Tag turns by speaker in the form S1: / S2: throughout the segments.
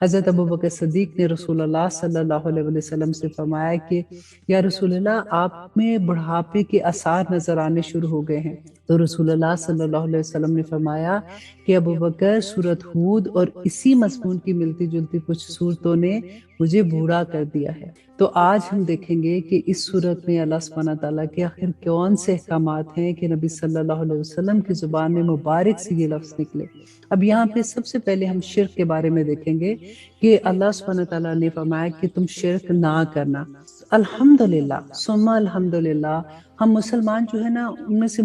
S1: حضرت ابو بکر صدیق نے رسول اللہ صلی اللہ علیہ وسلم سے فرمایا کہ یا رسول اللہ آپ میں بڑھاپے کے آثار نظر آنے شروع ہو گئے ہیں۔ تو رسول اللہ صلی اللہ علیہ وسلم نے فرمایا کہ ابو بکر، سورت ہود اور اسی مضمون کی ملتی جلتی کچھ صورتوں نے مجھے بوڑھا کر دیا ہے۔ تو آج ہم دیکھیں گے کہ اس صورت میں اللہ سبحانہ تعالیٰ کے آخر کون سے احکامات ہیں کہ نبی صلی اللہ علیہ وسلم کی زبان میں مبارک سے یہ لفظ نکلے۔ اب یہاں پہ سب سے پہلے ہم شرک کے بارے میں دیکھیں گے کہ اللہ سبحانہ تعالیٰ نے فرمایا کہ تم شرک نہ کرنا۔ الحمدللہ ثم الحمدللہ، ہم مسلمان جو ہے نا ان میں سے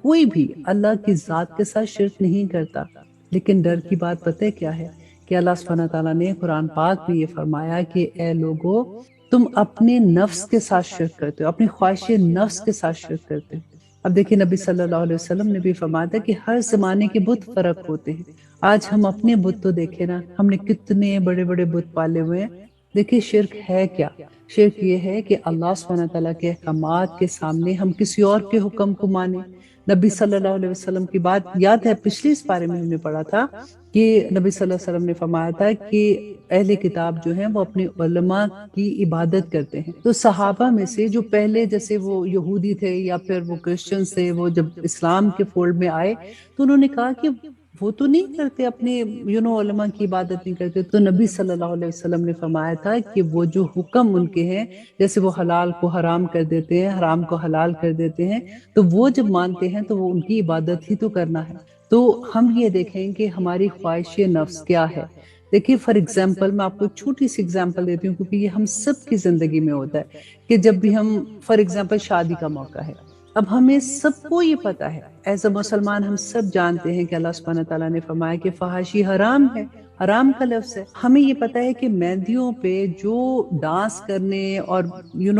S1: کوئی بھی اللہ کی ذات کے ساتھ شرک نہیں کرتا، لیکن ڈر کی بات پتہ ہے کیا ہے کہ اللہ سبحانہ تعالیٰ نے قرآن پاک میں یہ فرمایا کہ اے لوگو تم اپنے نفس کے ساتھ شرک کرتے ہو، اپنی خواہش نفس کے ساتھ شرک کرتے ہو۔ اب دیکھیں نبی صلی اللہ علیہ وسلم نے بھی فرمایا تھا کہ ہر زمانے کے بت فرق ہوتے ہیں۔ آج ہم اپنے بت تو دیکھیں نا، ہم نے کتنے بڑے بڑے بت پالے ہوئے ہیں۔ دیکھیں شرک ہے کیا؟ شرک یہ ہے کہ اللہ سبحانہ تعالیٰ کے احکامات کے سامنے ہم کسی اور کے حکم کو مانیں۔ نبی صلی اللہ علیہ وسلم کی بات یاد ہے، پچھلی اس بارے میں ہم نے پڑھا تھا کہ نبی صلی اللہ علیہ وسلم نے فرمایا تھا کہ اہل کتاب جو ہیں وہ اپنے علماء کی عبادت کرتے ہیں۔ تو صحابہ میں سے جو پہلے جیسے وہ یہودی تھے یا پھر وہ کرسچنز تھے، وہ جب اسلام کے فولڈ میں آئے تو انہوں نے کہا کہ وہ تو نہیں کرتے، اپنے علماء کی عبادت نہیں کرتے۔ تو نبی صلی اللہ علیہ وسلم نے فرمایا تھا کہ وہ جو حکم ان کے ہیں، جیسے وہ حلال کو حرام کر دیتے ہیں، حرام کو حلال کر دیتے ہیں، تو وہ جب مانتے ہیں تو وہ ان کی عبادت ہی تو کرنا ہے۔ تو ہم یہ دیکھیں کہ ہماری خواہش نفس کیا ہے۔ دیکھیے فار ایگزامپل میں آپ کو ایک چھوٹی سی ایگزامپل دیتی ہوں، کیونکہ یہ ہم سب کی زندگی میں ہوتا ہے کہ جب بھی ہم فار ایگزامپل شادی کا موقع ہے، اب ہمیں سب کو یہ پتا ہے، ایز اے مسلمان ہم سب جانتے ہیں کہ اللہ سبحانہ تعالیٰ نے فرمایا کہ فحاشی حرام ہے، حرام کا لفظ ہے۔ ہمیں یہ پتا ہے کہ مہندیوں پہ جو ڈانس کرنے اور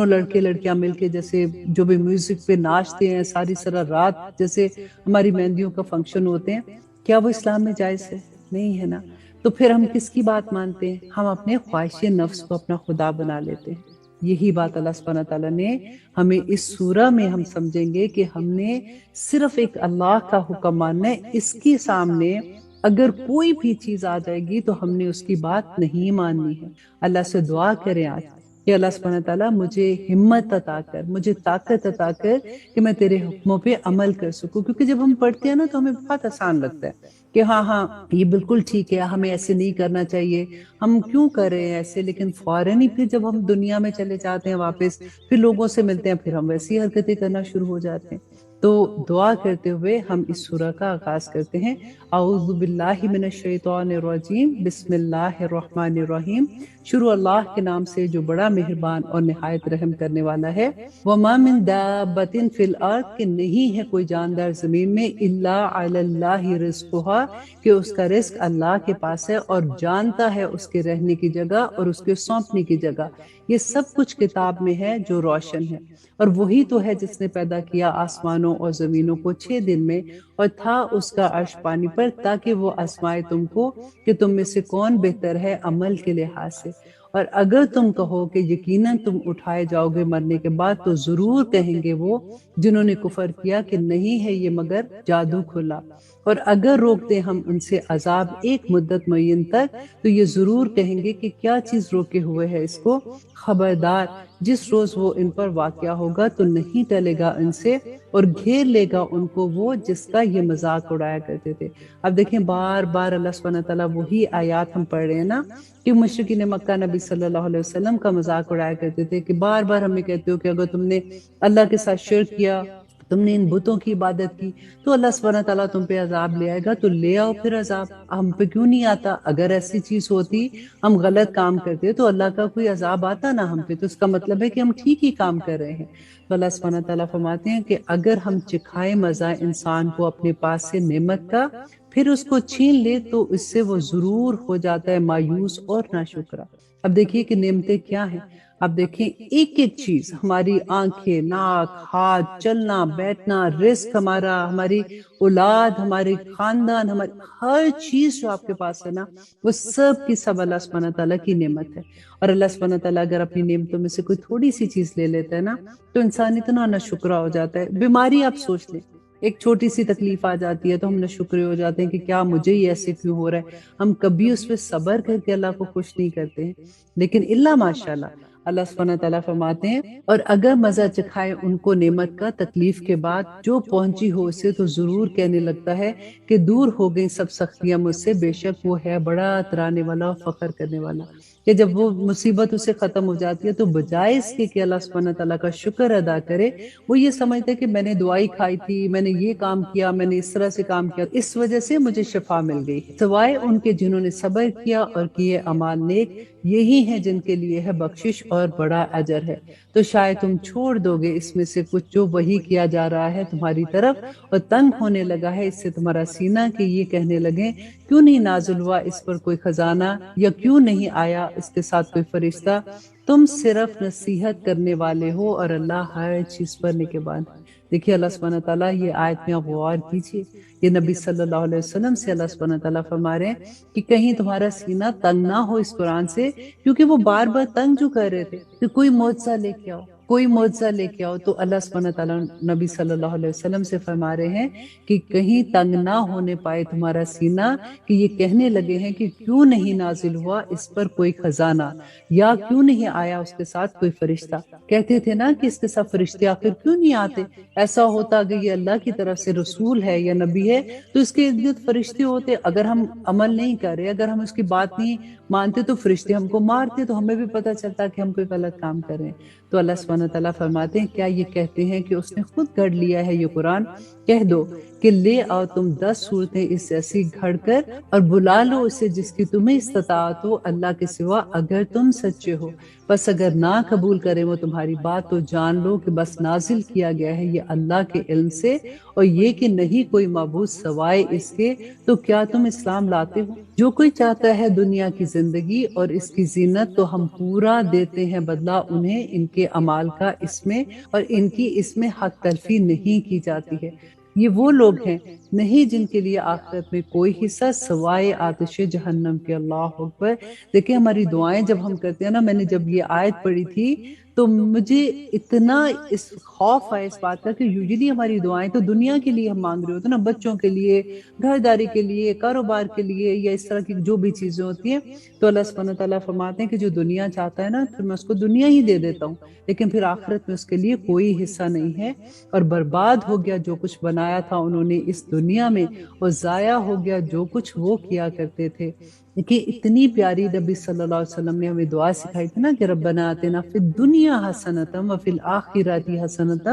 S1: لڑکے لڑکیاں مل کے جیسے جو بھی میوزک پہ ناچتے ہیں ساری رات، جیسے ہماری مہندیوں کا فنکشن ہوتے ہیں، کیا وہ اسلام میں جائز ہے؟ نہیں ہے نا۔ تو پھر ہم کس کی بات مانتے ہیں؟ ہم اپنے خواہش نفس کو اپنا خدا بنا لیتے ہیں۔ یہی بات اللہ سبحانہ تعالیٰ نے ہمیں اس سورہ میں ہم سمجھیں گے کہ ہم نے صرف ایک اللہ کا حکم ماننا ہے۔ اس کے سامنے اگر کوئی بھی چیز آ جائے گی تو ہم نے اس کی بات نہیں ماننی ہے۔ اللہ سے دعا کریں آج کہ اللہ سبحانہ تعالیٰ مجھے ہمت عطا کر، مجھے طاقت عطا کر کہ میں تیرے حکموں پہ عمل کر سکوں۔ کیونکہ جب ہم پڑھتے ہیں نا تو ہمیں بہت آسان لگتا ہے کہ ہاں یہ بالکل ٹھیک ہے، ہمیں ایسے نہیں کرنا چاہیے، ہم کیوں کر رہے ہیں ایسے، لیکن فوراً ہی پھر جب ہم دنیا میں چلے جاتے ہیں واپس، پھر لوگوں سے ملتے ہیں، پھر ہم ویسی حرکتیں کرنا شروع ہو جاتے ہیں۔ تو دعا کرتے ہوئے ہم اس سورہ کا آغاز کرتے ہیں۔ اعوذ باللہ من الشیطان الرجیم، بسم اللہ الرحمن الرحیم۔ شروع اللہ کے نام سے جو بڑا مہربان اور نہایت رحم کرنے والا ہے۔ وما من دابۃ فی الارض، کہ نہیں ہے کوئی جاندار زمین میں، الا علی اللہ رزقها، کہ اس کا رزق اللہ کے پاس ہے اور جانتا ہے اس کے رہنے کی جگہ اور اس کے سونپنے کی جگہ۔ یہ سب کچھ کتاب میں ہے جو روشن ہے، اور وہی تو ہے جس نے پیدا کیا آسمانوں اور زمینوں کو 6 دن میں، اور تھا اس کا عرش پانی پر، تاکہ وہ آزمائے تم کو کہ تم میں سے کون بہتر ہے عمل کے لحاظ سے۔ اور اگر تم کہو کہ یقیناً تم اٹھائے جاؤ گے مرنے کے بعد، تو ضرور کہیں گے وہ جنہوں نے کفر کیا کہ نہیں ہے یہ مگر جادو کھلا۔ اور اگر روکتے ہم ان سے عذاب ایک مدت معین تک، تو یہ ضرور کہیں گے کہ کیا چیز روکے ہوئے ہے اس کو۔ خبردار جس روز وہ ان پر واقعہ ہوگا تو نہیں ٹلے گا ان سے، اور گھیر لے گا ان کو وہ جس کا یہ مذاق اڑایا کرتے تھے۔ اب دیکھیں بار بار اللہ سبحانہ تعالیٰ وہی آیات ہم پڑھ رہے ہیں نا کہ مشرکین مکہ نبی صلی اللہ علیہ وسلم کا مذاق اڑایا کرتے تھے، کہ بار بار ہمیں کہتے ہو کہ اگر تم نے اللہ کے ساتھ شرک کیا، تم نے ان بتوں کی عبادت کی، تو اللہ سبحانہ تعالیٰ تم پہ عذاب لے آئے گا، تو لے آؤ پھر عذاب، ہم پہ کیوں نہیں آتا؟ اگر ایسی چیز ہوتی، ہم غلط کام کرتے تو اللہ کا کوئی عذاب آتا نا ہم پہ، تو اس کا مطلب ہے کہ ہم ٹھیک ہی کام کر رہے ہیں۔ تو اللہ سبحانہ تعالیٰ فرماتے ہیں کہ اگر ہم چکھائے مزہ انسان کو اپنے پاس سے نعمت کا، پھر اس کو چھین لے، تو اس سے وہ ضرور ہو جاتا ہے مایوس اور ناشکرا۔ اب دیکھیے کہ نعمتیں کیا ہیں۔ اب دیکھیں ایک ایک چیز، ہماری آنکھیں، ناک، ہاتھ، چلنا بیٹھنا، رزق ہمارا، ہماری اولاد، ہمارے خاندان، ہماری ہر چیز جو آپ کے پاس ہے نا، وہ سب کی سب اللہ سبحانہ تعالیٰ کی نعمت ہے۔ اور اللہ سبحانہ تعالیٰ اگر اپنی نعمتوں میں سے کوئی تھوڑی سی چیز لے لیتا ہے نا، تو انسان اتنا ناشکرا ہو جاتا ہے۔ بیماری آپ سوچ لیں ایک چھوٹی سی تکلیف آ جاتی ہے تو ہم نہ شکر ہو جاتے ہیں کہ کیا مجھے ہی ایسے کیوں ہو رہا ہے، ہم کبھی اس پہ صبر کر کے اللہ کو خوش نہیں کرتے ہیں۔ لیکن اللہ ماشاءاللہ اللہ سبحانہ تعالیٰ فرماتے ہیں اور اگر مزہ چکھائے ان کو نعمت کا تکلیف کے بعد جو پہنچی ہو اسے تو ضرور کہنے لگتا ہے کہ دور ہو گئی سب سختیاں مجھ سے، بے شک وہ ہے بڑا اترانے والا اور فخر کرنے والا۔ کہ جب وہ مصیبت اسے ختم ہو جاتی ہے تو بجائے اس کے کہ اللہ سبحانہ تعالیٰ کا شکر ادا کرے، وہ یہ سمجھتے کہ میں نے دوائی کھائی تھی، میں نے یہ کام کیا، میں نے اس طرح سے کام کیا، اس وجہ سے مجھے شفا مل گئی، سوائے ان کے جنہوں نے صبر کیا اور کیے اعمال نیک، یہی ہیں جن کے لیے ہے بخشش اور بڑا اجر ہے۔ تو شاید تم چھوڑ دو گے اس میں سے کچھ جو وہی کیا جا رہا ہے تمہاری طرف اور تنگ ہونے لگا ہے اس سے تمہارا سینہ، کہ یہ کہنے لگے کیوں نہیں نازل ہوا اس پر کوئی خزانہ، یا کیوں نہیں آیا اس کے ساتھ کوئی فرشتہ، تم صرف نصیحت کرنے والے ہو اور اللہ ہر چیز پر نگہبان ہے۔ دیکھیے اللہ سبحانہ تعالیٰ یہ آیت میں آپ غور کیجیے، یہ نبی صلی اللہ علیہ وسلم سے اللہ سبحانہ تعالیٰ فرما رہے ہیں کہ کہیں تمہارا سینہ تنگ نہ ہو اس قرآن سے، کیونکہ وہ بار بار تنگ جو کر رہے تھے کہ کوئی معجزہ لے کے آؤ، کوئی معجزہ لے کے آؤ، تو اللہ سبحانہ تعالیٰ نبی صلی اللہ علیہ وسلم سے فرما رہے ہیں کہ کہیں تنگ نہ ہونے پائے تمہارا سینہ، کہ یہ کہنے لگے ہیں کہ کیوں نہیں نازل ہوا اس پر کوئی خزانہ، یا کیوں نہیں آیا اس کے ساتھ کوئی فرشتہ۔ کہتے تھے نا کہ اس کے ساتھ فرشتے آخر کیوں نہیں آتے، ایسا ہوتا اگر یہ اللہ کی طرف سے رسول ہے یا نبی ہے تو اس کے ارد گرد فرشتے ہوتے، اگر ہم عمل نہیں کر رہے، اگر ہم اس کی بات نہیں مانتے تو فرشتے ہم کو مارتے، تو ہمیں بھی پتہ چلتا کہ ہم کوئی غلط کام کر رہے ہیں۔ تو اللہ سبحانہ تعالیٰ فرماتے ہیں کیا یہ کہتے ہیں کہ اس نے خود گھڑ لیا ہے یہ قرآن؟ کہہ دو کہ لے آؤ تم 10 صورتیں اس جیسی گھڑ کر اور بلا لو اسے جس کی تمہیں استطاعت ہو اللہ کے سوا، اگر تم سچے ہو۔ بس اگر نہ قبول کرے وہ تمہاری بات تو جان لو کہ بس نازل کیا گیا ہے یہ اللہ کے علم سے، اور یہ کہ نہیں کوئی معبود سوائے اس کے، تو کیا تم اسلام لاتے ہو؟ جو کوئی چاہتا ہے دنیا کی زندگی اور اس کی زینت تو ہم پورا دیتے ہیں بدلہ انہیں ان کے اعمال کا اس میں، اور ان کی اس میں حق تلفی نہیں کی جاتی ہے۔ یہ وہ لوگ ہیں نہیں جن کے لیے آخرت میں کوئی حصہ سوائے آتش جہنم کے۔ اللہ اکبر۔ دیکھیں ہماری دعائیں جب ہم کرتے ہیں نا، میں نے جب یہ آیت پڑھی تھی تو مجھے اتنا اس خوف آیا اس بات کا کہ یوزلی ہماری دعائیں تو دنیا کے لیے ہم مانگ رہے ہوتے ہیں نا، بچوں کے لیے، گھرداری کے لیے، کاروبار کے لیے، یا اس طرح کی جو بھی چیزیں ہوتی ہیں، تو اللہ سبحانہ تعالیٰ فرماتے ہیں کہ جو دنیا چاہتا ہے نا پھر میں اس کو دنیا ہی دے دیتا ہوں، لیکن پھر آخرت میں اس کے لیے کوئی حصہ نہیں ہے، اور برباد ہو گیا جو کچھ بنایا تھا انہوں نے اس دنیا میں، اور ضائع ہو گیا جو کچھ وہ کیا کرتے تھے۔ دیکھیے اتنی پیاری نبی صلی اللہ علیہ وسلم نے ہمیں دعا سکھائی تھی نا کہ ربنا آتنا فی الدنیا حسنۃ وفی الآخرۃ حسنۃ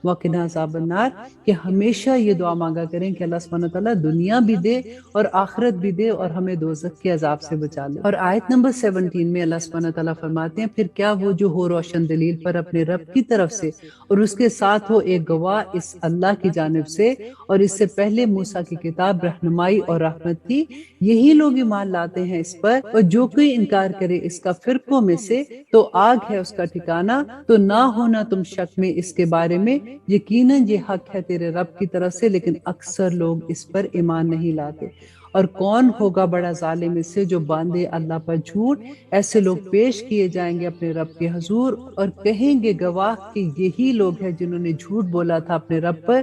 S1: وقنا عذاب النار، کہ ہمیشہ یہ دعا مانگا کریں کہ اللہ سبحانہ تعالیٰ دنیا بھی دے اور آخرت بھی دے اور ہمیں دوزخ کے عذاب سے بچا لے۔ اور آیت نمبر 17 میں اللہ سبحانہ تعالیٰ فرماتے ہیں پھر کیا وہ جو ہو روشن دلیل پر اپنے رب کی طرف سے اور اس کے ساتھ ہو ایک گواہ اس اللہ کی جانب سے، اور اس سے پہلے موسیٰ کی کتاب رہنمائی اور رحمت تھی، یہی لوگ ایمان لاتے ہیں اس پر، اور جو کوئی انکار کرے اس کا فرقوں میں سے تو آگ ہے اس کا ٹھکانہ، تو نہ ہونا تم شک میں اس کے بارے میں، یقیناً یہ حق ہے تیرے رب کی طرف سے، لیکن اکثر لوگ اس پر ایمان نہیں لاتے۔ اور کون ہوگا بڑا ظالم اس سے جو باندھے اللہ پر جھوٹ؟ ایسے لوگ پیش کیے جائیں گے اپنے رب کے حضور اور کہیں گے گواہ کہ یہی لوگ ہیں جنہوں نے جھوٹ بولا تھا اپنے رب پر،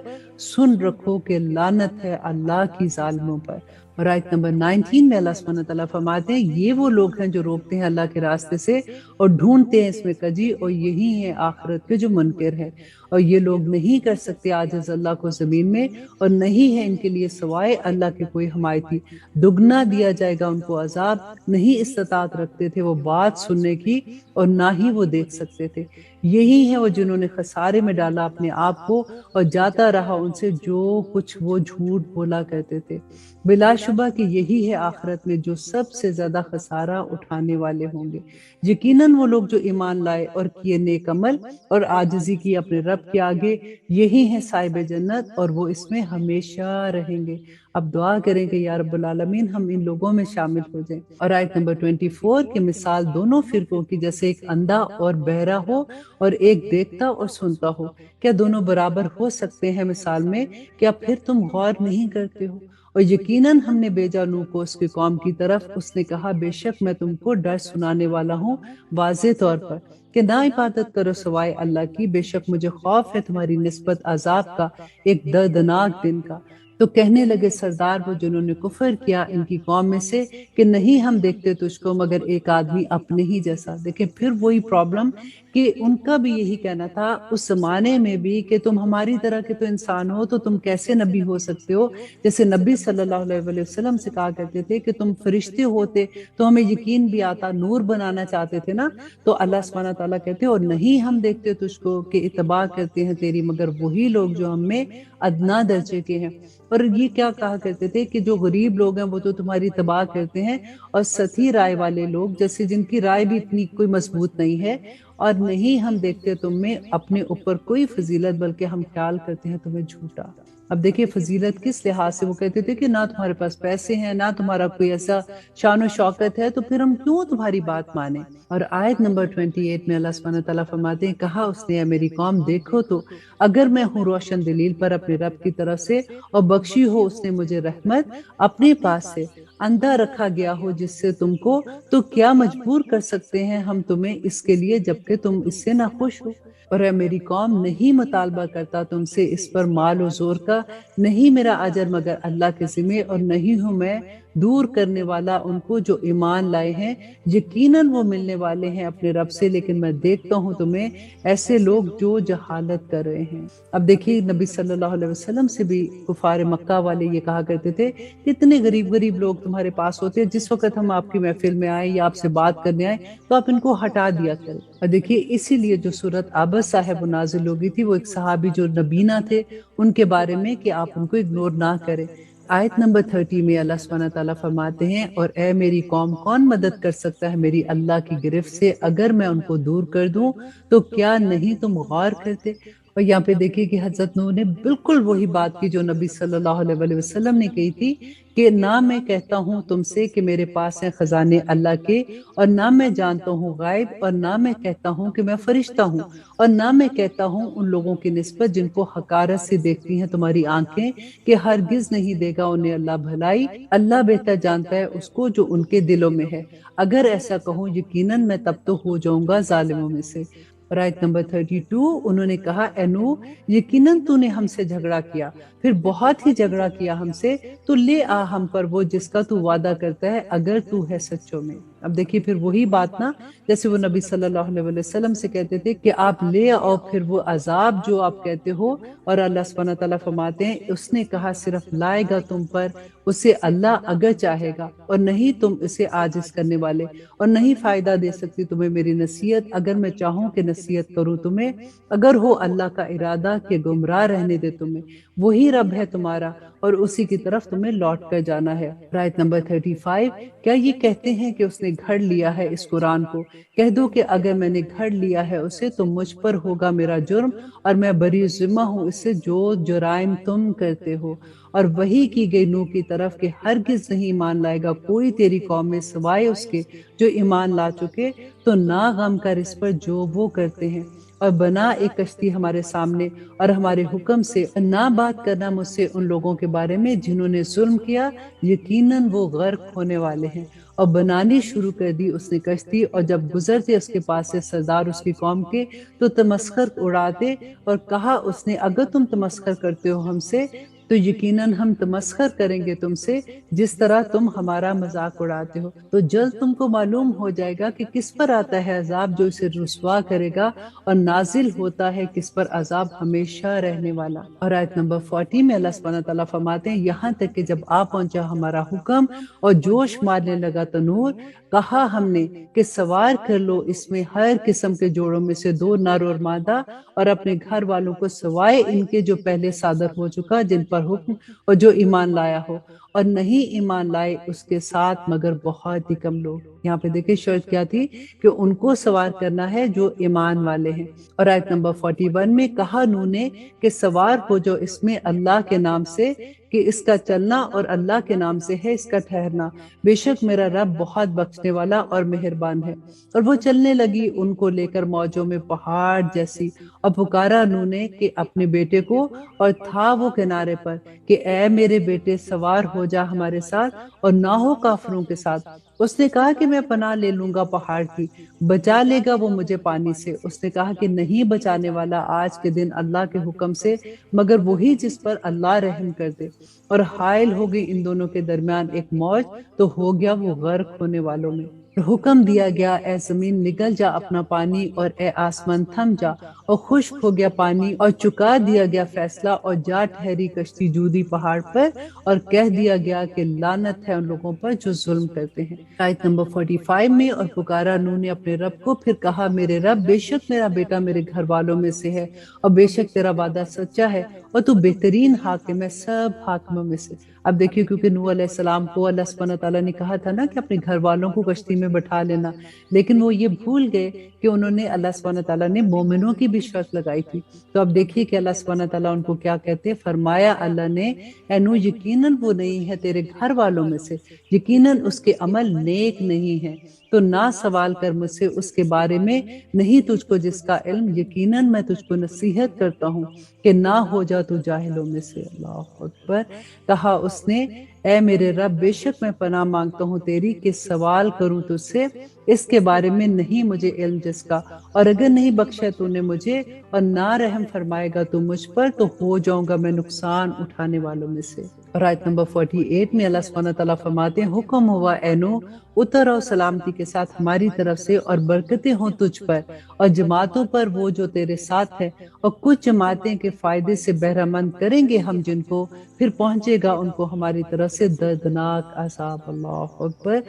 S1: سن رکھو کہ لعنت ہے اللہ کی ظالموں پر۔ اور آیت نمبر 19 میں اللہ سبحانہ تعالیٰ فرماتے ہیں یہ وہ لوگ ہیں جو روکتے ہیں اللہ کے راستے سے اور ڈھونڈتے ہیں اس میں کجی، اور یہی ہیں آخرت کے جو منکر ہیں، اور یہ لوگ نہیں کر سکتے عاجز اللہ کو زمین میں، اور نہیں ہے ان کے لیے سوائے اللہ کے کوئی حمایتی، دگنا دیا جائے گا ان کو عذاب، نہیں استطاعت رکھتے تھے وہ بات سننے کی اور نہ ہی وہ دیکھ سکتے تھے۔ یہی ہیں وہ جنہوں نے خسارے میں ڈالا اپنے آپ کو، اور جاتا رہا ان سے جو کچھ وہ جھوٹ بولا کرتے تھے۔ بلا شبہ کہ یہی ہے آخرت میں جو سب سے زیادہ خسارہ اٹھانے والے ہوں گے۔ یقیناً وہ لوگ جو ایمان لائے اور کیے نیک عمل اور عاجزی کی اپنے رب کے آگے، یہی ہیں صاحب جنت اور وہ اس میں ہمیشہ رہیں گے۔ اب دعا کریں کہ یا رب العالمین ہم ان لوگوں میں شامل ہو جائیں۔ اور آیت نمبر 24 کی مثال دونوں فرقوں کی جیسے ایک اندھا اور بہرا ہو اور ایک دیکھتا اور سنتا ہو، کیا دونوں برابر ہو سکتے ہیں مثال میں؟ کیا پھر تم غور نہیں کرتے ہو؟ اور یقیناً ہم نے بھیجا نوح کو اس کی قوم کی طرف، اس نے کہا بے شک میں تم کو ڈر سنانے والا ہوں واضح طور پر کہ نہ عبادت کرو سوائے اللہ کی، بے شک مجھے خوف ہے تمہاری نسبت عذاب کا، ایک دردناک دن کا۔ تو کہنے لگے سردار وہ جنہوں نے کفر کیا ان کی قوم میں سے کہ نہیں ہم دیکھتے تجھ کو مگر ایک آدمی اپنے ہی جیسا۔ دیکھیں پھر وہی پرابلم کہ ان کا بھی یہی کہنا تھا اس زمانے میں بھی کہ تم ہماری طرح کے تو انسان ہو تو تم کیسے نبی ہو سکتے ہو؟ جیسے نبی صلی اللہ علیہ وسلم سے کہا کرتے تھے کہ تم فرشتے ہوتے تو ہمیں یقین بھی آتا، نور بنانا چاہتے تھے نا، تو اللہ سبحانہ تعالیٰ کہتے اور نہیں ہم دیکھتے تجھ کو کہ اتباع کرتے ہیں تیری مگر وہی لوگ جو ہم میں ادنا درجے کے ہیں۔ اور یہ کیا کہا کرتے تھے کہ جو غریب لوگ ہیں وہ تو تمہاری تباہ کرتے ہیں، اور سطحی رائے والے لوگ جیسے جن کی رائے بھی اتنی کوئی مضبوط نہیں ہے، اور نہیں ہم دیکھتے تم میں اپنے اوپر کوئی فضیلت بلکہ ہم خیال کرتے ہیں تمہیں جھوٹا۔ اب دیکھیے فضیلت کس لحاظ سے، وہ کہتے تھے کہ نہ تمہارے پاس پیسے ہیں نہ تمہارا کوئی ایسا شان و شوکت ہے تو پھر ہم کیوں تمہاری بات مانیں۔ اور آیت نمبر 28 میں اللہ سبحانہ تعالیٰ فرماتے ہیں کہا اس نے اے میری قوم دیکھو تو اگر میں ہوں روشن دلیل پر اپنے رب کی طرف سے، اور بخشی ہو اس نے مجھے رحمت اپنے پاس سے، اندھا رکھا گیا ہو جس سے تم کو، تو کیا مجبور کر سکتے ہیں ہم تمہیں اس کے لیے جبکہ تم اس سے ناخوش ہو۔ اور اے میری قوم نہیں مطالبہ کرتا تم سے اس پر مال و زور کا، نہیں میرا اجر مگر اللہ کے ذمے، اور نہیں ہوں میں دور کرنے والا ان کو جو ایمان لائے ہیں، یقیناً وہ ملنے والے ہیں اپنے رب سے، لیکن میں دیکھتا ہوں تمہیں ایسے لوگ جو جہالت کر رہے ہیں۔ اب دیکھیے نبی صلی اللہ علیہ وسلم سے بھی کفار مکہ والے یہ کہا کرتے تھے کتنے غریب غریب لوگ تمہارے پاس ہوتے ہیں، جس وقت ہم آپ کی محفل میں آئے یا آپ سے بات کرنے آئے تو آپ ان کو ہٹا دیا کریں۔ اور دیکھیے اسی لیے جو سورت عبس صاحب و نازل ہوگی تھی، وہ ایک صحابی جو نبینا تھے ان کے بارے میں کہ آپ ان کو اگنور نہ کریں۔ آیت نمبر 30 میں اللہ سبحانہ تعالیٰ فرماتے ہیں اور اے میری قوم کون مدد کر سکتا ہے میری اللہ کی گرفت سے اگر میں ان کو دور کر دوں، تو کیا نہیں تم غور کرتے۔ اور یہاں پہ دیکھیے کہ حضرت نوح نے بالکل وہی بات کی جو نبی صلی اللہ علیہ وسلم نے کہی تھی کہ نہ میں کہتا ہوں تم سے کہ میرے پاس ہیں خزانے اللہ کے، اور نہ میں جانتا ہوں غائب، اور نہ میں کہتا ہوں کہ میں فرشتہ ہوں، اور نہ میں کہتا ہوں ان لوگوں کی نسبت جن کو حقارت سے دیکھتی ہیں تمہاری آنکھیں کہ ہرگز نہیں دے گا انہیں اللہ بھلائی، اللہ بہتر جانتا ہے اس کو جو ان کے دلوں میں ہے، اگر ایسا کہوں یقیناً میں تب تو ہو جاؤں گا ظالموں میں سے۔ اور آیت نمبر 32 انہوں نے کہا اے نوح یقیناً تو نے ہم سے جھگڑا کیا، پھر بہت ہی جھگڑا کیا ہم سے، تو لے آ ہم پر وہ جس کا تو وعدہ کرتا ہے اگر تو ہے سچوں میں۔ اب دیکھیے پھر وہی بات نا جیسے وہ نبی صلی اللہ علیہ وسلم سے کہتے تھے کہ آپ لے آؤ پھر وہ عذاب جو آپ کہتے ہو، اور اللہ سبحانہ تعالیٰ فرماتے ہیں اس نے کہا صرف لائے گا تم پر اسے اللہ اگر چاہے گا، اور نہیں تم اسے عاجز کرنے والے، اور نہیں فائدہ دے سکتی تمہیں میری نصیحت اگر میں چاہوں کہ نصیحت کروں تمہیں، اگر ہو اللہ کا ارادہ کہ گمراہ رہنے دے تمہیں، وہی رب ہے تمہارا اور اسی کی طرف تمہیں لوٹ کر جانا ہے۔ آیت نمبر 35 کیا یہ کہتے ہیں کہ اس نے گھڑ لیا ہے اس قرآن کو، کہہ دو کہ اگر میں نے گھڑ لیا ہے اسے تو مجھ پر ہوگا میرا جرم، اور میں بری ذمہ ہوں اس سے جو جرائم تم کرتے ہو۔ اور وہی کی گئی نوح کی طرف کہ ہرگز نہیں ایمان لائے گا کوئی تیری قوم میں سوائے اس کے جو ایمان لا چکے، تو نہ غم کر اس پر جو وہ کرتے ہیں، اور بنا ایک کشتی ہمارے سامنے اور ہمارے حکم سے، نہ بات کرنا مجھ سے ان لوگوں کے بارے میں جنہوں نے ظلم کیا، یقیناً وہ غرق ہونے والے ہیں۔ اور بنانی شروع کر دی اس نے کشتی، اور جب گزرتے اس کے پاس سے سردار اس کی قوم کے تو تمسخر اڑاتے، اور کہا اس نے اگر تم تمسخر کرتے ہو ہم سے تو یقیناً ہم تمسخر کریں گے تم سے جس طرح تم ہمارا مذاق اڑاتے ہو، تو جلد تم کو معلوم ہو جائے گا کہ کس پر آتا ہے عذاب جو اسے رسوا کرے گا، اور نازل ہوتا ہے کس پر عذاب ہمیشہ رہنے والا۔ اور آیت نمبر 40 میں اللہ سبحانہ تعالیٰ فرماتے ہیں یہاں تک کہ جب آ پہنچا ہمارا حکم اور جوش مارنے لگا تنور، کہا ہم نے کہ سوار کر لو اس میں ہر قسم کے جوڑوں میں سے 2 نر اور مادہ، اور اپنے گھر والوں کو سوائے ان کے جو پہلے صادر ہو چکا جن پر حکم، اور جو ایمان لایا ہو، اور نہیں ایمان لائے اس کے ساتھ مگر بہت ہی کم لوگ۔ یہاں پہ دیکھیں شرط کیا تھی کہ ان کو سوار کرنا ہے جو ایمان والے ہیں۔ اور آیت نمبر 41 میں کہا نوح نے کہ سوار ہو جو اس میں اللہ کے نام سے کہ اس کا چلنا اور اللہ کے نام سے ہے اس کا ٹھہرنا، بے شک میرا رب بہت بخشنے والا اور مہربان ہے۔ اور وہ چلنے لگی ان کو لے کر موجوں میں پہاڑ جیسی، اور پکارا نوح نے کہ اپنے بیٹے کو، اور تھا وہ کنارے پر، کہ اے میرے بیٹے سوار ہو جا ہمارے ساتھ اور نہ ہو کافروں کے ساتھ۔ اس نے کہا کہ میں پناہ لے لوں گا پہاڑ کی، بچا لے گا وہ مجھے پانی سے۔ اس نے کہا کہ نہیں بچانے والا آج کے دن اللہ کے حکم سے مگر وہی جس پر اللہ رحم کر دے۔ اور حائل ہو گئی ان دونوں کے درمیان ایک موج، تو ہو گیا وہ غرق ہونے والوں میں۔ حکم دیا گیا اے زمین نگل جا اپنا پانی، اور اے آسمان تھم جا، اور خشک ہو گیا پانی، اور چکا دیا گیا فیصلہ، اور جا ٹھہری کشتی جودی پہاڑ پر، اور کہہ دیا گیا کہ لعنت ہے ان لوگوں پر جو ظلم کرتے ہیں۔ آیت نمبر 45 میں، اور پکارا نوح نے اپنے رب کو، پھر کہا میرے رب بے شک میرا بیٹا میرے گھر والوں میں سے ہے، اور بے شک تیرا وعدہ سچا ہے، اور تو بہترین حاکم ہے سب حاکموں میں سے۔ اب دیکھیے کیونکہ نوح علیہ السلام کو اللہ سبحانہ تعالیٰ نے کہا تھا نا کہ اپنے گھر والوں کو کشتی میں بٹھا لینا، لیکن وہ یہ بھول گئے کہ انہوں نے اللہ سبحانہ تعالیٰ نے مومنوں کی بھی شرط لگائی تھی۔ تو اب دیکھیے کہ اللہ سبحانہ تعالیٰ ان کو کیا کہتے ہیں، فرمایا اللہ نے اے نوح یقیناً وہ نہیں ہے تیرے گھر والوں میں سے، یقیناً اس کے عمل نیک نہیں ہے، تو نہ سوال کر مجھ سے اس کے بارے میں، نہیں تجھ کو جس کا علم، یقیناً میں تجھ کو نصیحت کرتا ہوں کہ نہ ہو جا تو جاہلوں میں سے۔ اللہ اکبر۔ کہا اس نے اے میرے رب بے شک میں پناہ مانگتا ہوں تیری کہ سوال کروں تجھ سے اس کے بارے میں نہیں مجھے علم جس کا، اور اگر نہیں بخشا تو نے مجھے اور نہ رحم فرمائے گا تو مجھ پر، تو ہو جاؤں گا میں نقصان اٹھانے والوں میں سے۔ اور آیت نمبر 48 میں اللہ سبحانہ تعالیٰ فرماتے ہیں حکم ہوا اے نوح اتر اور سلامتی کے ساتھ ہماری طرف سے، اور برکتیں ہوں تجھ پر اور جماعتوں پر وہ جو تیرے ساتھ ہے، اور کچھ جماعتیں کے فائدے سے بہرہ مند کریں گے ہم جن کو، پھر پہنچے گا ان کو ہماری طرف سے دردناک عذاب۔ اللہ اکبر۔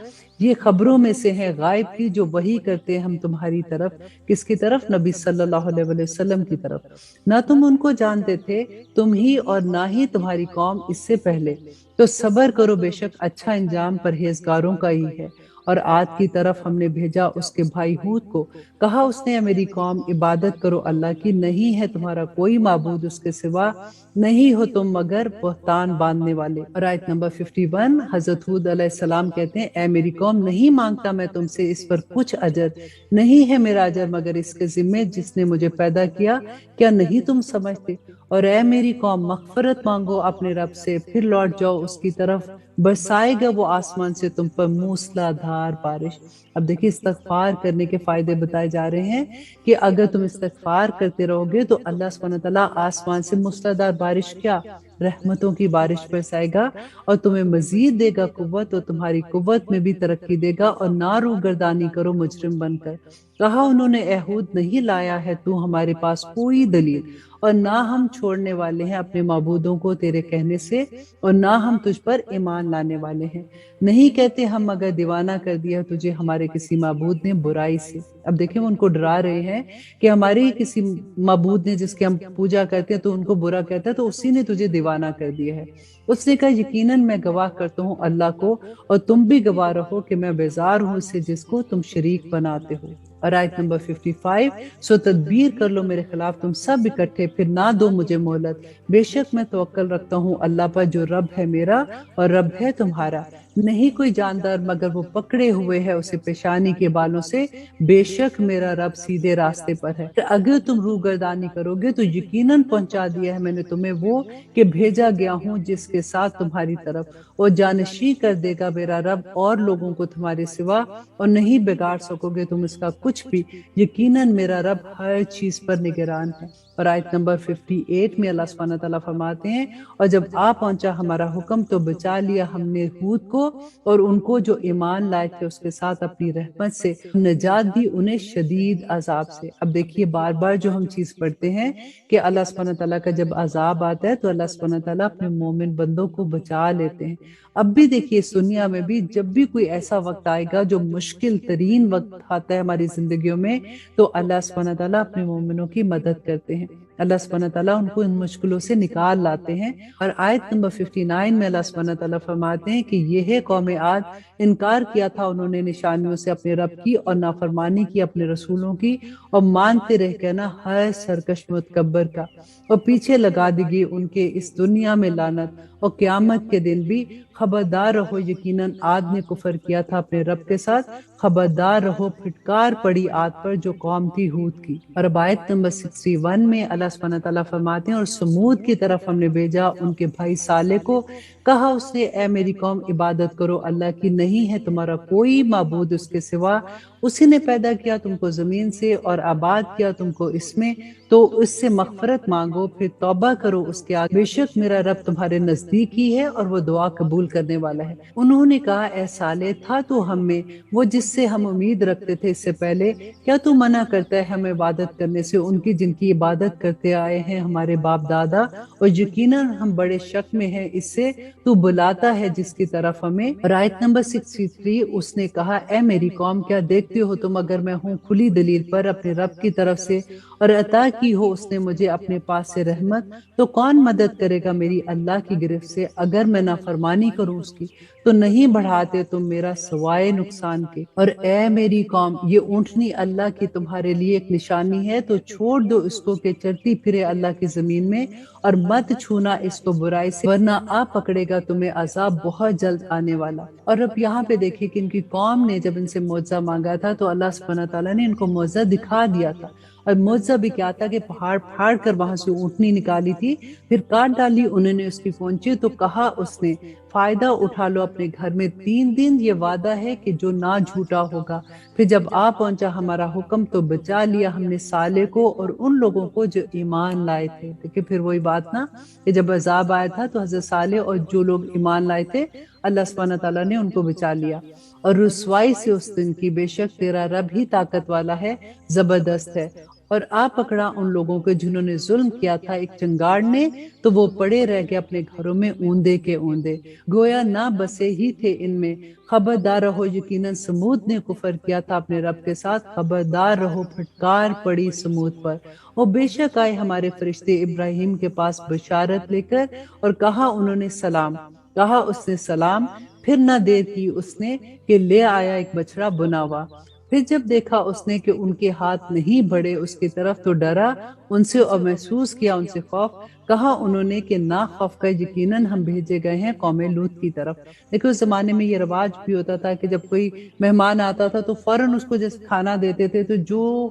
S1: یہ خبروں میں سے ہے غائب کی جو وحی کرتے ہیں ہم تمہاری طرف، کس کی طرف؟ نبی صلی اللہ علیہ وسلم کی طرف۔ نہ تم ان کو جانتے تھے، تم ہی اور نہ ہی تمہاری قوم اس سے پہلے، تو صبر کرو بے شک اچھا انجام پرہیزگاروں کا ہی ہے۔ اور عاد کی طرف ہم نے بھیجا اس کے بھائی ہود کو، کہا اس نے اے میری قوم عبادت کرو اللہ کی، نہیں ہے تمہارا کوئی معبود اس کے سوا، نہیں ہو تم مگر بہتان باندھنے والے۔ اور آیت نمبر 51 حضرت ہود علیہ السلام کہتے ہیں اے میری قوم نہیں مانگتا میں تم سے اس پر کچھ اجر، نہیں ہے میرا اجر مگر اس کے ذمے جس نے مجھے پیدا کیا، کیا نہیں تم سمجھتے؟ اور اے میری قوم مغفرت مانگو اپنے رب سے، پھر لوٹ جاؤ اس کی طرف، برسائے گا وہ آسمان سے تم پر موسلا دھار بارش۔ اب دیکھیے استغفار کرنے کے فائدے بتائے جا رہے ہیں کہ اگر تم استغفار کرتے رہو گے تو اللہ سبحانہ تعالیٰ آسمان سے موسلا دھار بارش، کیا رحمتوں کی بارش برسائے گا، اور تمہیں مزید دے گا قوت، اور تمہاری قوت میں بھی ترقی دے گا، اور نہ روح گردانی کرو مجرم بن کر۔ کہا انہوں نے اے ہود نہیں لایا ہے تو ہمارے پاس کوئی دلیل، اور نہ ہم چھوڑنے والے ہیں اپنے معبودوں کو تیرے کہنے سے، اور نہ ہم تجھ پر ایمان لانے والے ہیں، نہیں کہتے ہم مگر دیوانہ کر دیا تجھے ہمارے کسی معبود نے برائی سے۔ اب دیکھیں وہ ان کو ڈرا رہے ہیں کہ ہماری کسی معبود نے جس کی ہم پوجا کرتے ہیں تو ان کو برا کہتا ہے تو اسی نے تجھے دیوانہ کر دیا ہے۔ اس نے کہا یقیناً میں گواہ کرتا ہوں اللہ کو، اور تم بھی گواہ رہو کہ میں بیزار ہوں اس سے جس کو تم شریک بناتے ہو۔ اور آیت نمبر 55 سو تدبیر کر لو میرے خلاف تم سب اکٹھے، پھر نہ دو مجھے مہلت، بے شک میں توکل رکھتا ہوں اللہ پر جو رب ہے میرا اور رب ہے تمہارا، نہیں کوئی جاندار مگر وہ پکڑے ہوئے ہے اسے پیشانی کے بالوں سے، بے شک میرا رب سیدھے راستے پر ہے۔ اگر تم روح گردانی کرو گے تو یقیناً پہنچا دیا ہے میں نے تمہیں وہ کہ بھیجا گیا ہوں جس کے ساتھ تمہاری طرف، اور جانشی کر دے گا میرا رب اور لوگوں کو تمہارے سوا، اور نہیں بگاڑ سکو گے تم اس کا کچھ بھی، یقیناً میرا رب ہر چیز پر نگران ہے۔ اور آیت نمبر 58 میں اللہ سبحانہ تعالیٰ فرماتے ہیں اور جب آ پہنچا ہمارا حکم تو بچا لیا ہم نے ہود کو اور ان کو جو ایمان لائے تھے اس کے ساتھ اپنی رحمت سے، نجات دی انہیں شدید عذاب سے۔ اب دیکھیے بار بار جو ہم چیز پڑھتے ہیں کہ اللہ سبحانہ تعالیٰ کا جب عذاب آتا ہے تو اللہ سبحانہ تعالیٰ اپنے مومن بندوں کو بچا لیتے ہیں۔ اب بھی دیکھیے اس دنیا میں بھی جب بھی کوئی ایسا وقت آئے گا جو مشکل ترین وقت آتا ہے ہماری زندگیوں میں، تو اللہ سبحانہ تعالیٰ اپنے مومنوں کی مدد کرتے ہیں، اللہ سبحانہ تعالیٰ ان کو ان مشکلوں سے نکال لاتے ہیں۔ اور آیت نمبر 59 میں اللہ سبحانہ تعالیٰ فرماتے ہیں کہ یہ ہے قوم عاد، انکار کیا تھا انہوں نے نشانیوں سے اپنے رب کی اور نافرمانی کی اپنے رسولوں کی، اور مانتے رہ کہنا ہر سرکش متکبر کا، اور پیچھے لگا دی گئی ان کے اس دنیا میں لعنت اور قیامت کے دن بھی خبردار رہو، یقیناً عاد نے کفر کیا تھا اپنے رب کے ساتھ، خبردار رہو پھٹکار پڑی عاد پر جو قوم تھی ہود کی۔ اور اب آیت نمبر 61 میں اللہ سبحانہ تعالیٰ فرماتے ہیں اور سمود کی طرف ہم نے بھیجا ان کے بھائی صالح کو، کہا اس نے اے میری قوم عبادت کرو اللہ کی، نہیں ہے تمہارا کوئی معبود اس کے سوا، اسی نے پیدا کیا تم کو زمین سے اور آباد کیا تم کو اس میں، تو اس سے مغفرت مانگو پھر توبہ کرو اس کے آگے، بے شک میرا رب تمہارے نزدیک ہی ہے اور وہ دعا قبول کرنے والا ہے۔ انہوں نے کہا اے صالح تھا تو ہم میں وہ جس سے ہم امید رکھتے تھے اس سے پہلے، کیا تو منع کرتا ہے ہمیں عبادت کرنے سے ان کی جن کی عبادت کرتے آئے ہیں ہمارے باپ دادا، اور یقیناً ہم بڑے شک میں ہیں اس سے، تو بلاتا ہے جس کی طرف ہمیں۔ اور آیت نمبر 63 اس نے کہا اے میری قوم کیا دیکھتے ہو تم اگر میں ہوں کھلی دلیل پر اپنے رب کی طرف سے، اور عطا کی ہو اس نے مجھے اپنے پاس سے رحمت، تو کون مدد کرے گا میری اللہ کی گرفت سے؟ اگر میں نافرمانی کروں اس کی تو نہیں بڑھاتے تم میرا سوائے نقصان کے۔ اور اے میری قوم یہ اونٹنی اللہ کی تمہارے لیے ایک نشانی ہے، تو چھوڑ دو اس کو کہ چلتی پھرے اللہ کی زمین میں، اور مت چھونا اس کو برائی سے ورنہ آ پکڑے گا تمہیں عذاب بہت جلد آنے والا۔ اور اب یہاں پہ دیکھیں کہ ان کی قوم نے جب ان سے معجزہ مانگا تھا تو اللہ سبحانہ تعالیٰ نے ان کو معجزہ دکھا دیا تھا، اور معجزہ بھی کیا تھا کہ پہاڑ پھاڑ کر وہاں سے اونٹنی نکالی تھی، پھر کاٹ ڈالی انہوں نے اس کی پونچھی، تو کہا اس نے فائدہ اٹھا لو اپنے گھر میں 3 دن، یہ وعدہ ہے کہ جو نہ جھوٹا ہوگا۔ پھر جب آ پہنچا ہمارا حکم تو بچا لیا ہم نے صالح کو اور ان لوگوں کو جو ایمان لائے تھے۔ دیکھیں پھر وہی بات نا کہ جب عذاب آیا تھا تو حضرت صالح اور جو لوگ ایمان لائے تھے اللہ سبحانہ تعالیٰ نے ان کو بچا لیا۔ اور رسوائی سے اس دن کی، بے شک تیرا رب ہی طاقت والا ہے، زبردست ہے۔ اور آ پکڑا ان لوگوں کو جنہوں نے ظلم کیا تھا ایک چنگاڑ نے، تو وہ پڑے رہ گئے اپنے گھروں میں اوندے کے اوندے، گویا نہ بسے ہی تھے ان میں۔ خبردار رہو یقیناً سمود نے کفر کیا تھا اپنے رب کے ساتھ، خبردار رہو پھٹکار پڑی سمود پر۔ اور بے شک آئے ہمارے فرشتے ابراہیم کے پاس بشارت لے کر، اور کہا انہوں نے سلام، کہا اس نے سلام، پھر نہ دیر کی اس نے کہ لے آیا ایک بچڑا بنا ہوا۔ پھر جب دیکھا اس نے کہ ان کے ہاتھ نہیں بڑھے اس کی طرف تو ڈرا ان سے اور محسوس کیا ان سے خوف، کہا انہوں نے کہ نہ خوف کا، یقیناً ہم بھیجے گئے ہیں قوم لوط کی طرف۔ لیکن اس زمانے میں یہ رواج بھی ہوتا تھا کہ جب کوئی مہمان آتا تھا تو فوراً اس کو جیسے کھانا دیتے تھے، تو جو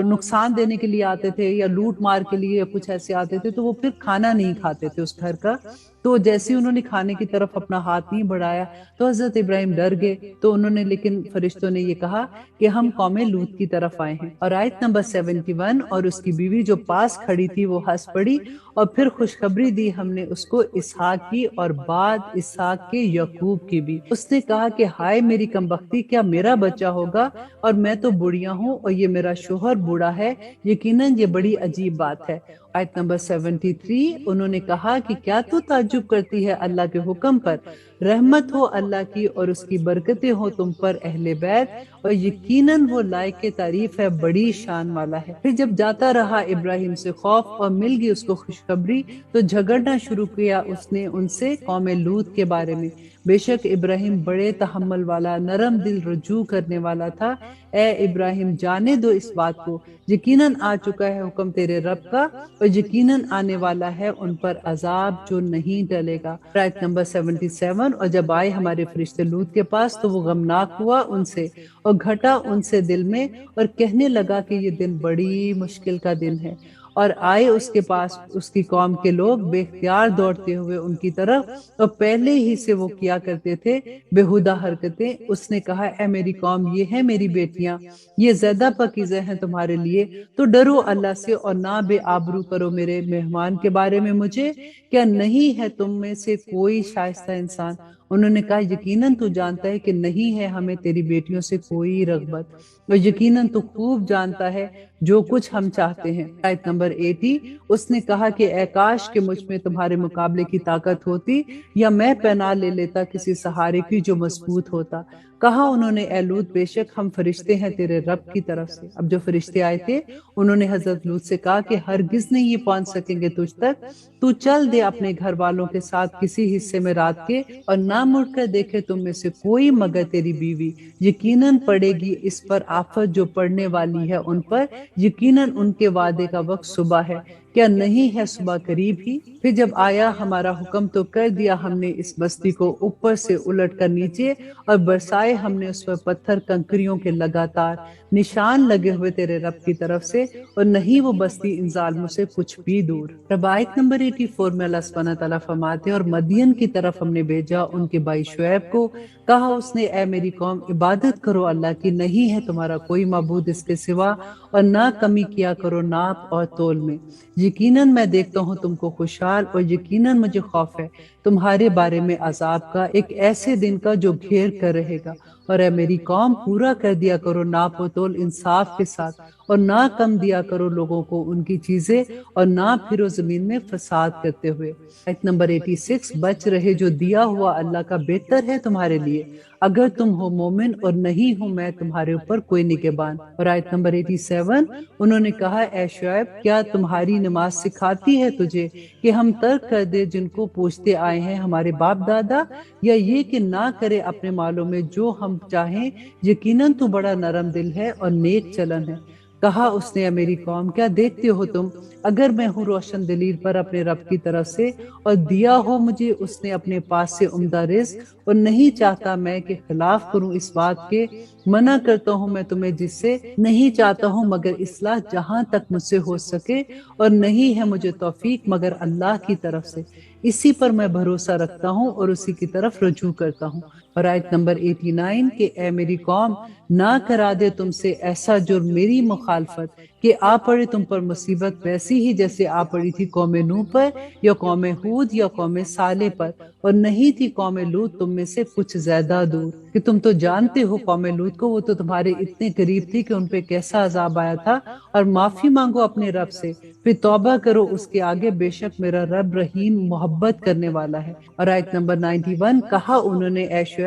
S1: نقصان دینے کے لیے آتے تھے یا لوٹ مار کے لیے یا کچھ ایسے آتے تھے تو وہ پھر کھانا نہیں کھاتے تھے اس گھر کا۔ تو جیسے انہوں نے کھانے کی طرف اپنا ہاتھ نہیں بڑھایا تو حضرت ابراہیم ڈر گئے، تو انہوں نے لیکن فرشتوں نے یہ کہا کہ ہم قوم لوط کی طرف آئے ہیں۔ اور آیت نمبر 71 اور اس کی بیوی جو پاس کھڑی تھی وہ ہنس پڑی، اور پھر خوشخبری دی ہم نے اس کو اسحاق کی اور بعد اسحاق کے یعقوب کی بھی۔ اس نے کہا کہ ہائے میری کمبختی، کیا میرا بچہ ہوگا اور میں تو بوڑھیا ہوں اور یہ میرا شوہر بوڑھا ہے، یقیناً یہ بڑی عجیب بات ہے۔ آیت نمبر 73 انہوں نے کہا کہ کیا تو تعجب کرتی ہے اللہ کے حکم پر، رحمت ہو اللہ کی اور اس کی برکتیں ہو تم پر اہل بیت، اور یقیناً وہ لائق تعریف ہے، بڑی شان والا ہے۔ پھر جب جاتا رہا ابراہیم سے خوف اور مل گئی اس کو خوشخبری تو جھگڑنا شروع کیا اس نے ان سے قوم لوط کے بارے میں۔ بے شک ابراہیم بڑے تحمل والا، نرم دل، رجوع کرنے والا تھا۔ اے ابراہیم جانے دو اس بات کو، یقیناً آ چکا ہے حکم تیرے رب کا، اور یقیناً آنے والا ہے ان پر عذاب جو نہیں ٹلے گا۔ آیت نمبر 77 اور جب آئے ہمارے فرشتے لوط کے پاس تو وہ غمناک ہوا ان سے اور گھٹا ان سے دل میں، اور کہنے لگا کہ یہ دن بڑی مشکل کا دن ہے۔ اور آئے اس کے پاس اس کی قوم کے لوگ بے اختیار دوڑتے ہوئے ان کی طرف، اور پہلے ہی سے وہ کیا کرتے تھے بےہودہ حرکتیں۔ اس نے کہا اے میری قوم یہ ہیں میری بیٹیاں، یہ زیادہ پاکیزہ ہیں تمہارے لیے، تو ڈرو اللہ سے اور نہ بے آبرو کرو میرے مہمان کے بارے میں مجھے، کیا نہیں ہے تم میں سے کوئی شائستہ انسان؟ انہوں نے کہا یقیناً تو جانتا ہے کہ نہیں ہے ہمیں تیری بیٹیوں سے کوئی رغبت، اور یقیناً تو خوب جانتا ہے جو کچھ ہم چاہتے ہیں۔ آیت نمبر 80 اس نے کہا کہ اے کاش کہ مجھ میں تمہارے مقابلے کی طاقت ہوتی، یا میں پناہ لے لیتا کسی سہارے کی جو مضبوط ہوتا۔ کہا انہوں نے اے لوط بے شک ہم فرشتے ہیں تیرے رب کی طرف سے۔ اب جو فرشتے آئے تھے انہوں نے حضرت لوط سے کہا کہ ہرگز نہیں یہ پہنچ سکیں گے تجھ تک، تو چل دے اپنے گھر والوں کے ساتھ کسی حصے میں رات کے، اور نہ مڑ کر دیکھے تم میں سے کوئی مگر تیری بیوی، یقیناً پڑے گی اس پر آفت جو پڑنے والی ہے ان پر، یقیناً ان کے وعدے کا وقت صبح ہے، کیا نہیں ہے صبح قریب ہی؟ پھر جب آیا ہمارا حکم تو کر دیا ہم نے اس بستی کو اوپر سے الٹ کر نیچے، اور برسائے ہم نے اس پر پتھر کنکریوں کے لگاتار، نشان لگے ہوئے تیرے رب کی طرف سے، اور نہیں وہ بستی ان ظالموں سے کچھ بھی دور۔ رب آیت نمبر 84 میں اللہ سبحانہ تعالیٰ فرماتے ہیں، اور مدین کی طرف ہم نے بھیجا ان کے بھائی شعیب کو، کہا اس نے اے میری قوم عبادت کرو اللہ کی، نہیں ہے تمہارا کوئی معبود اس کے سوا، اور نہ کمی کیا کرو ناپ اور تول میں، یقیناً میں دیکھتا ہوں تم کو خوشحال، اور یقیناً مجھے خوف ہے تمہارے بارے میں عذاب کا، ایک ایسے دن کا جو گھیر کر رہے گا۔ اور اے میری قوم پورا کر دیا کرو ناپ و تول انصاف کے ساتھ، اور نہ کم دیا کرو لوگوں کو ان کی چیزیں، اور نہ پھرو زمین میں فساد کرتے ہوئے۔ آیت نمبر 86، بچ رہے جو دیا ہوا اللہ کا بہتر ہے تمہارے لیے، اگر تم ہو مومن، اور نہیں ہوں میں تمہارے اوپر کوئی نگہبان۔ اور آیت نمبر 87، انہوں نے کہا اے شعیب کیا تمہاری نماز سکھاتی ہے تجھے کہ ہم ترک کر دے جن کو پوچھتے آئے ہیں ہمارے باپ دادا، یا یہ کہ نہ کرے اپنے مالوں میں جو ہم چاہیں، یقیناً تو بڑا نرم دل ہے اور نیک چلن ہے۔ کہا اس نے اے میری قوم کیا دیکھتے ہو تم، اگر میں ہوں روشن دلیل پر اپنے رب کی طرف سے، اور دیا ہو مجھے اس نے اپنے پاس سے عمدہ رزق، اور نہیں چاہتا میں کہ خلاف کروں اس بات کے، منع کرتا ہوں میں تمہیں جس سے، نہیں چاہتا ہوں مگر اصلاح جہاں تک مجھ سے ہو سکے، اور نہیں ہے مجھے توفیق مگر اللہ کی طرف سے، اسی پر میں بھروسہ رکھتا ہوں اور اسی کی طرف رجوع کرتا ہوں۔ اور آیت نمبر 89 کہ اے میری قوم نہ کرا دے تم سے ایسا جرم میری مخالفت کہ آ پڑے تم پر مصیبت ویسی ہی جیسے آ پڑی تھی قوم نوح پر، یا قوم ہود، یا قوم صالح پر، اور نہیں تھی قوم لوط تم میں سے کچھ زیادہ دور، کہ تم تو جانتے ہو قوم لوط کو، وہ تو تمہارے اتنے قریب تھی کہ ان پہ کیسا عذاب آیا تھا۔ اور معافی مانگو اپنے رب سے، پھر توبہ کرو اس کے آگے، بے شک میرا رب رحیم محبت کرنے والا ہے۔ اور آیت نمبر 91، کہا انہوں نے اے شعیب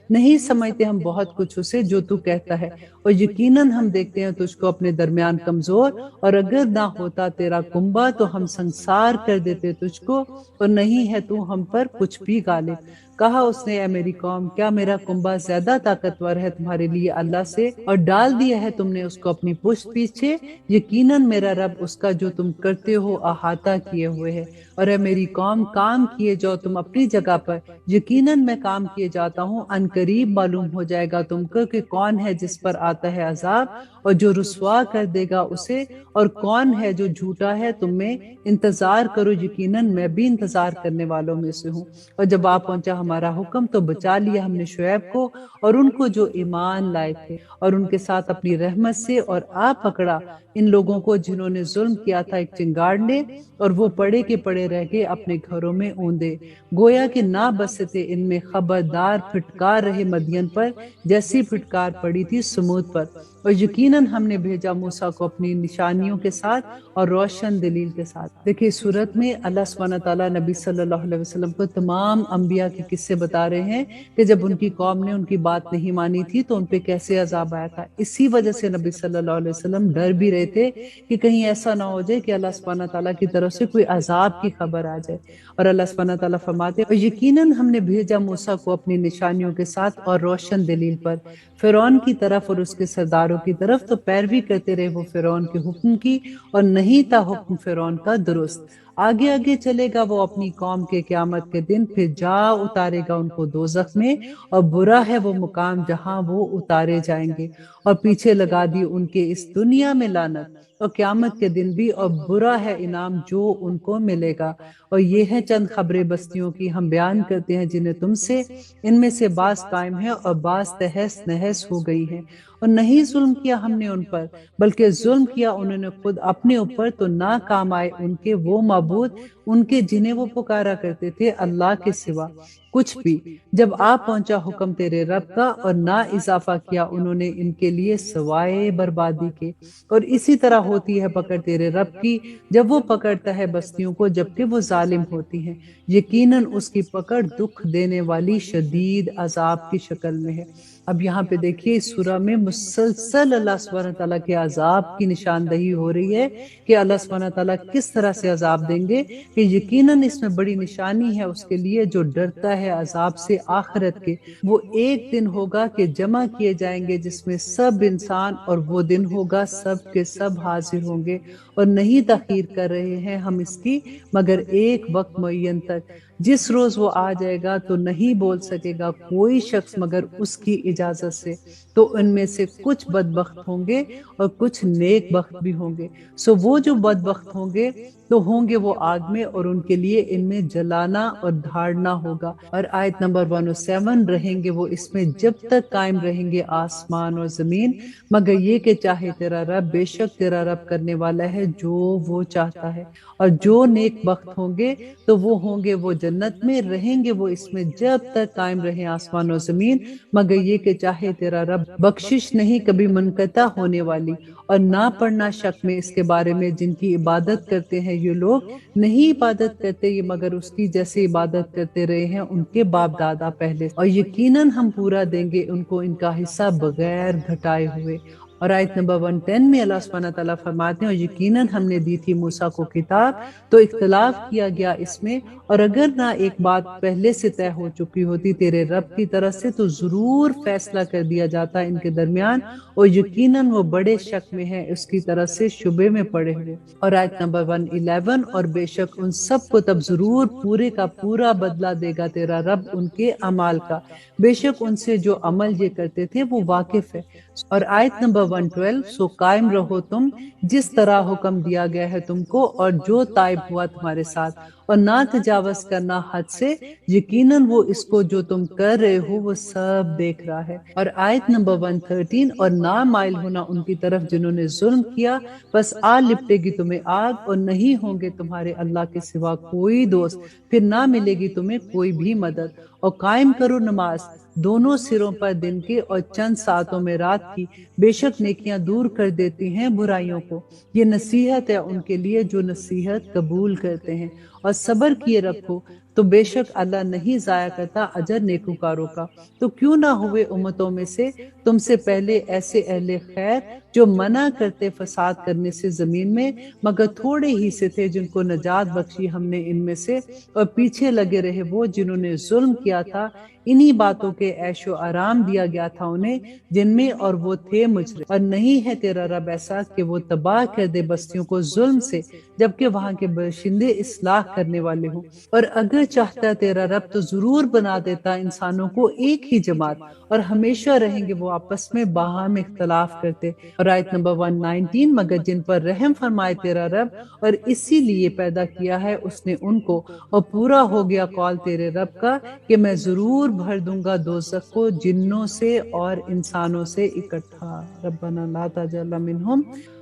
S1: نہیں سمجھتے ہم بہت کچھ اسے جو تو کہتا ہے، اور یقیناً ہم دیکھتے ہیں تجھ کو اپنے درمیان کمزور، اور اگر نہ ہوتا تیرا کنبہ تو ہم سنسار کر دیتے تجھ کو، اور نہیں ہے تو ہم پر کچھ بھی غالب۔ کہا اس نے اے میری قوم کیا میرا کنبہ زیادہ طاقتور ہے تمہارے لیے اللہ سے، اور ڈال دیا ہے تم نے اس کو اپنی پشت پیچھے، یقیناً میرا رب اس کا جو تم کرتے ہو احاطہ کیے ہوئے ہے۔ اور اے میری قوم کام کیے جاؤ تم اپنی جگہ پر، یقیناً میں کام کیے جاتا ہوں، ان قریب معلوم ہو جائے گا تم کو کہ کون ہے جس پر آتا ہے عذاب اور جو رسوا کر دے گا اسے، اور کون ہے جو جھوٹا ہے تم میں، انتظار کرو یقیناً میں بھی انتظار کرنے والوں میں سے ہوں۔ اور جب آ پہنچا ہمارا حکم تو بچا لیا ہم نے شعیب کو اور ان کو جو ایمان لائے تھے، اور ان کے ساتھ اپنی رحمت سے، اور آ پکڑا ان لوگوں کو جنہوں نے ظلم کیا تھا ایک چنگاڑ نے، اور وہ پڑے کے پڑے رہ گئے اپنے گھروں میں اوندے، گویا کہ نہ بسے تھے ان میں، خبردار پھٹکار رہے مدین پر جیسی پھٹکار پڑی تھی سمود پر۔ اور یقیناً ہم نے بھیجا موسیٰ کو اپنی نشانیوں کے ساتھ اور روشن دلیل کے ساتھ۔ دیکھیں صورت میں اللہ سبحانہ تعالیٰ نبی صلی اللہ علیہ وسلم کو تمام انبیاء کے قصے بتا رہے ہیں کہ جب ان کی قوم نے ان کی بات نہیں مانی تھی تو ان پہ کیسے عذاب آیا تھا۔ اسی وجہ سے نبی صلی اللہ علیہ وسلم ڈر بھی رہے تھے کہ کہیں ایسا نہ ہو جائے کہ اللہ سبحانہ تعالیٰ کی طرف سے کوئی عذاب کی خبر آ جائے۔ اور اللہ سبحانہ تعالیٰ فرماتے ہیں اور یقیناً ہم نے بھیجا موسیٰ کو اپنی نشانیوں کے ساتھ اور روشن دلیل پر فرعون کی طرف اور اس کے سرداروں کی طرف، تو پیروی کرتے رہے وہ فرعون کے حکم کی، اور نہیں تھا حکم فرعون کا درست۔ آگے آگے چلے گا وہ اپنی قوم کے قیامت کے دن، پھر جا اتارے گا ان کو دوزخ میں، اور برا ہے وہ مقام جہاں وہ اتارے جائیں گے، اور پیچھے لگا دی ان کے اس دنیا میں لعنت، اور قیامت کے دن بھی، اور برا ہے انعام جو ان کو ملے گا۔ اور یہ ہے چند خبریں بستیوں کی ہم بیان کرتے ہیں جنہیں تم سے، ان میں سے بعض قائم ہے اور بعض تہس نہس ہو گئی ہیں۔ اور نہیں ظلم کیا ہم نے ان پر، بلکہ ظلم کیا انہوں نے خود اپنے اوپر، تو نہ کام آئے ان کے وہ معبود ان کے جنہیں وہ پکارا کرتے تھے اللہ کے سوا کچھ بھی، جب آ پہنچا حکم تیرے رب کا، اور نہ اضافہ کیا انہوں نے ان کے لیے سوائے بربادی کے۔ اور اسی طرح ہوتی ہے پکڑ تیرے رب کی جب وہ پکڑتا ہے بستیوں کو جبکہ وہ ظالم ہوتی ہیں، یقیناً اس کی پکڑ دکھ دینے والی شدید عذاب کی شکل میں ہے۔ اب یہاں پہ دیکھیے اس سورہ میں مسلسل اللہ سبحانہ تعالیٰ کے عذاب کی نشاندہی ہو رہی ہے کہ اللہ سبحانہ تعالیٰ کس طرح سے عذاب دیں گے، کہ یقیناً اس میں بڑی نشانی ہے اس کے لیے جو ڈرتا ہے عذاب سے آخرت کے۔ وہ ایک دن ہوگا کہ جمع کیے جائیں گے جس میں سب انسان، اور وہ دن ہوگا سب کے سب حاضر ہوں گے، اور نہیں تاخیر کر رہے ہیں ہم اس کی مگر ایک وقت معین تک۔ جس روز وہ آ جائے گا تو نہیں بول سکے گا کوئی شخص مگر اس کی اجازت سے، تو ان میں سے کچھ بدبخت ہوں گے اور کچھ نیک بخت بھی ہوں گے۔ سو وہ جو بدبخت ہوں گے تو ہوں گے وہ آگ میں، اور ان کے لیے ان میں جلانا اور دھاڑنا ہوگا۔ اور آیت نمبر 107، رہیں گے وہ اس میں جب تک قائم رہیں گے آسمان اور زمین، مگر یہ کہ چاہے تیرا رب، بے شک تیرا رب کرنے والا ہے جو وہ چاہتا ہے۔ اور جو نیک بخت ہوں گے تو وہ ہوں گے وہ جنت میں، رہیں گے وہ اس میں جب تک قائم رہے آسمان اور زمین، مگر یہ کہ چاہے تیرا رب۔ بخشش نہیں کبھی منقطع ہونے والی، اور نہ پڑنا شک میں اس کے بارے میں جن کی عبادت کرتے ہیں یہ لوگ، نہیں عبادت کرتے یہ مگر اس کی جیسے عبادت کرتے رہے ہیں ان کے باپ دادا پہلے، اور یقیناً ہم پورا دیں گے ان کو ان کا حصہ بغیر گھٹائے ہوئے۔ اور آیت نمبر 110 میں اللہ سبحانہ تعالیٰ فرماتے ہیں، اور یقیناً ہم نے دی تھی موسیٰ کو کتاب تو اختلاف کیا گیا اس میں، اور اگر نہ ایک بات پہلے سے طے ہو چکی ہوتی تیرے رب کی طرف سے تو ضرور فیصلہ کر دیا جاتا ان کے درمیان، اور یقیناً وہ بڑے شک میں ہے اس کی طرف سے شبے میں پڑے ہوئے۔ اور آیت نمبر 111، اور بے شک ان سب کو تب ضرور پورے کا پورا بدلہ دے گا تیرا رب ان کے اعمال کا، بے شک ان سے جو عمل یہ کرتے تھے وہ واقف ہے۔ اور آیت نمبر 112، سو قائم رہو تم جس طرح حکم دیا گیا ہے تم کو، اور جو طائب ہوا تمہارے ساتھ، اور نہ تجاوز کرنا حد سے، یقیناً وہ اس کو جو تم کر رہے ہو وہ سب دیکھ رہا ہے۔ اور آیت نمبر 113، اور نہ مائل ہونا ان کی طرف جنہوں نے ظلم کیا، بس آ لپٹے گی تمہیں آگ، اور نہیں ہوں گے تمہارے اللہ کے سوا کوئی دوست، پھر نہ ملے گی تمہیں کوئی بھی مدد۔ اور قائم کرو نماز دونوں سروں پر دن کے اور چند ساعتوں میں رات کی، بے شک نیکیاں دور کر دیتی ہیں برائیوں کو۔ یہ نصیحت ہے ان کے لیے جو نصیحت قبول کرتے ہیں، اور صبر کیے رکھو تو بے شک اللہ نہیں ضائع کرتا اجر نیکوکاروں کا۔ تو کیوں نہ ہوئے امتوں میں سے تم سے پہلے ایسے اہل خیر جو منع کرتے فساد کرنے سے زمین میں، مگر تھوڑے ہی سے تھے جن کو نجات بخشی ہم نے ان میں سے، اور پیچھے لگے رہے وہ جنہوں نے ظلم کیا تھا، انہی باتوں کے عیش و آرام دیا گیا تھا انہیں جن میں، اور وہ تھے مجرم۔ اور نہیں ہے تیرا رب ایسا کہ وہ تباہ کر دے بستیوں کو ظلم سے، جبکہ وہاں کے باشندے اصلاح کرنے والے ہوں۔ اور اگر چاہتا تیرا رب تو ضرور بنا دیتا انسانوں کو ایک ہی جماعت، اور ہمیشہ رہیں گے وہ آپس میں باہم اختلاف کرتے۔ اور آیت نمبر 119، مگر جن پر رحم فرمائے تیرا رب اور اسی لیے پیدا کیا ہے اس نے ان کو، اور پورا ہو گیا قول تیرے رب کا کہ میں ضرور بھر دوں گا دوزخ کو جنوں سے اور انسانوں سے اکٹھا۔ ربنا لا تجعلنا منہم۔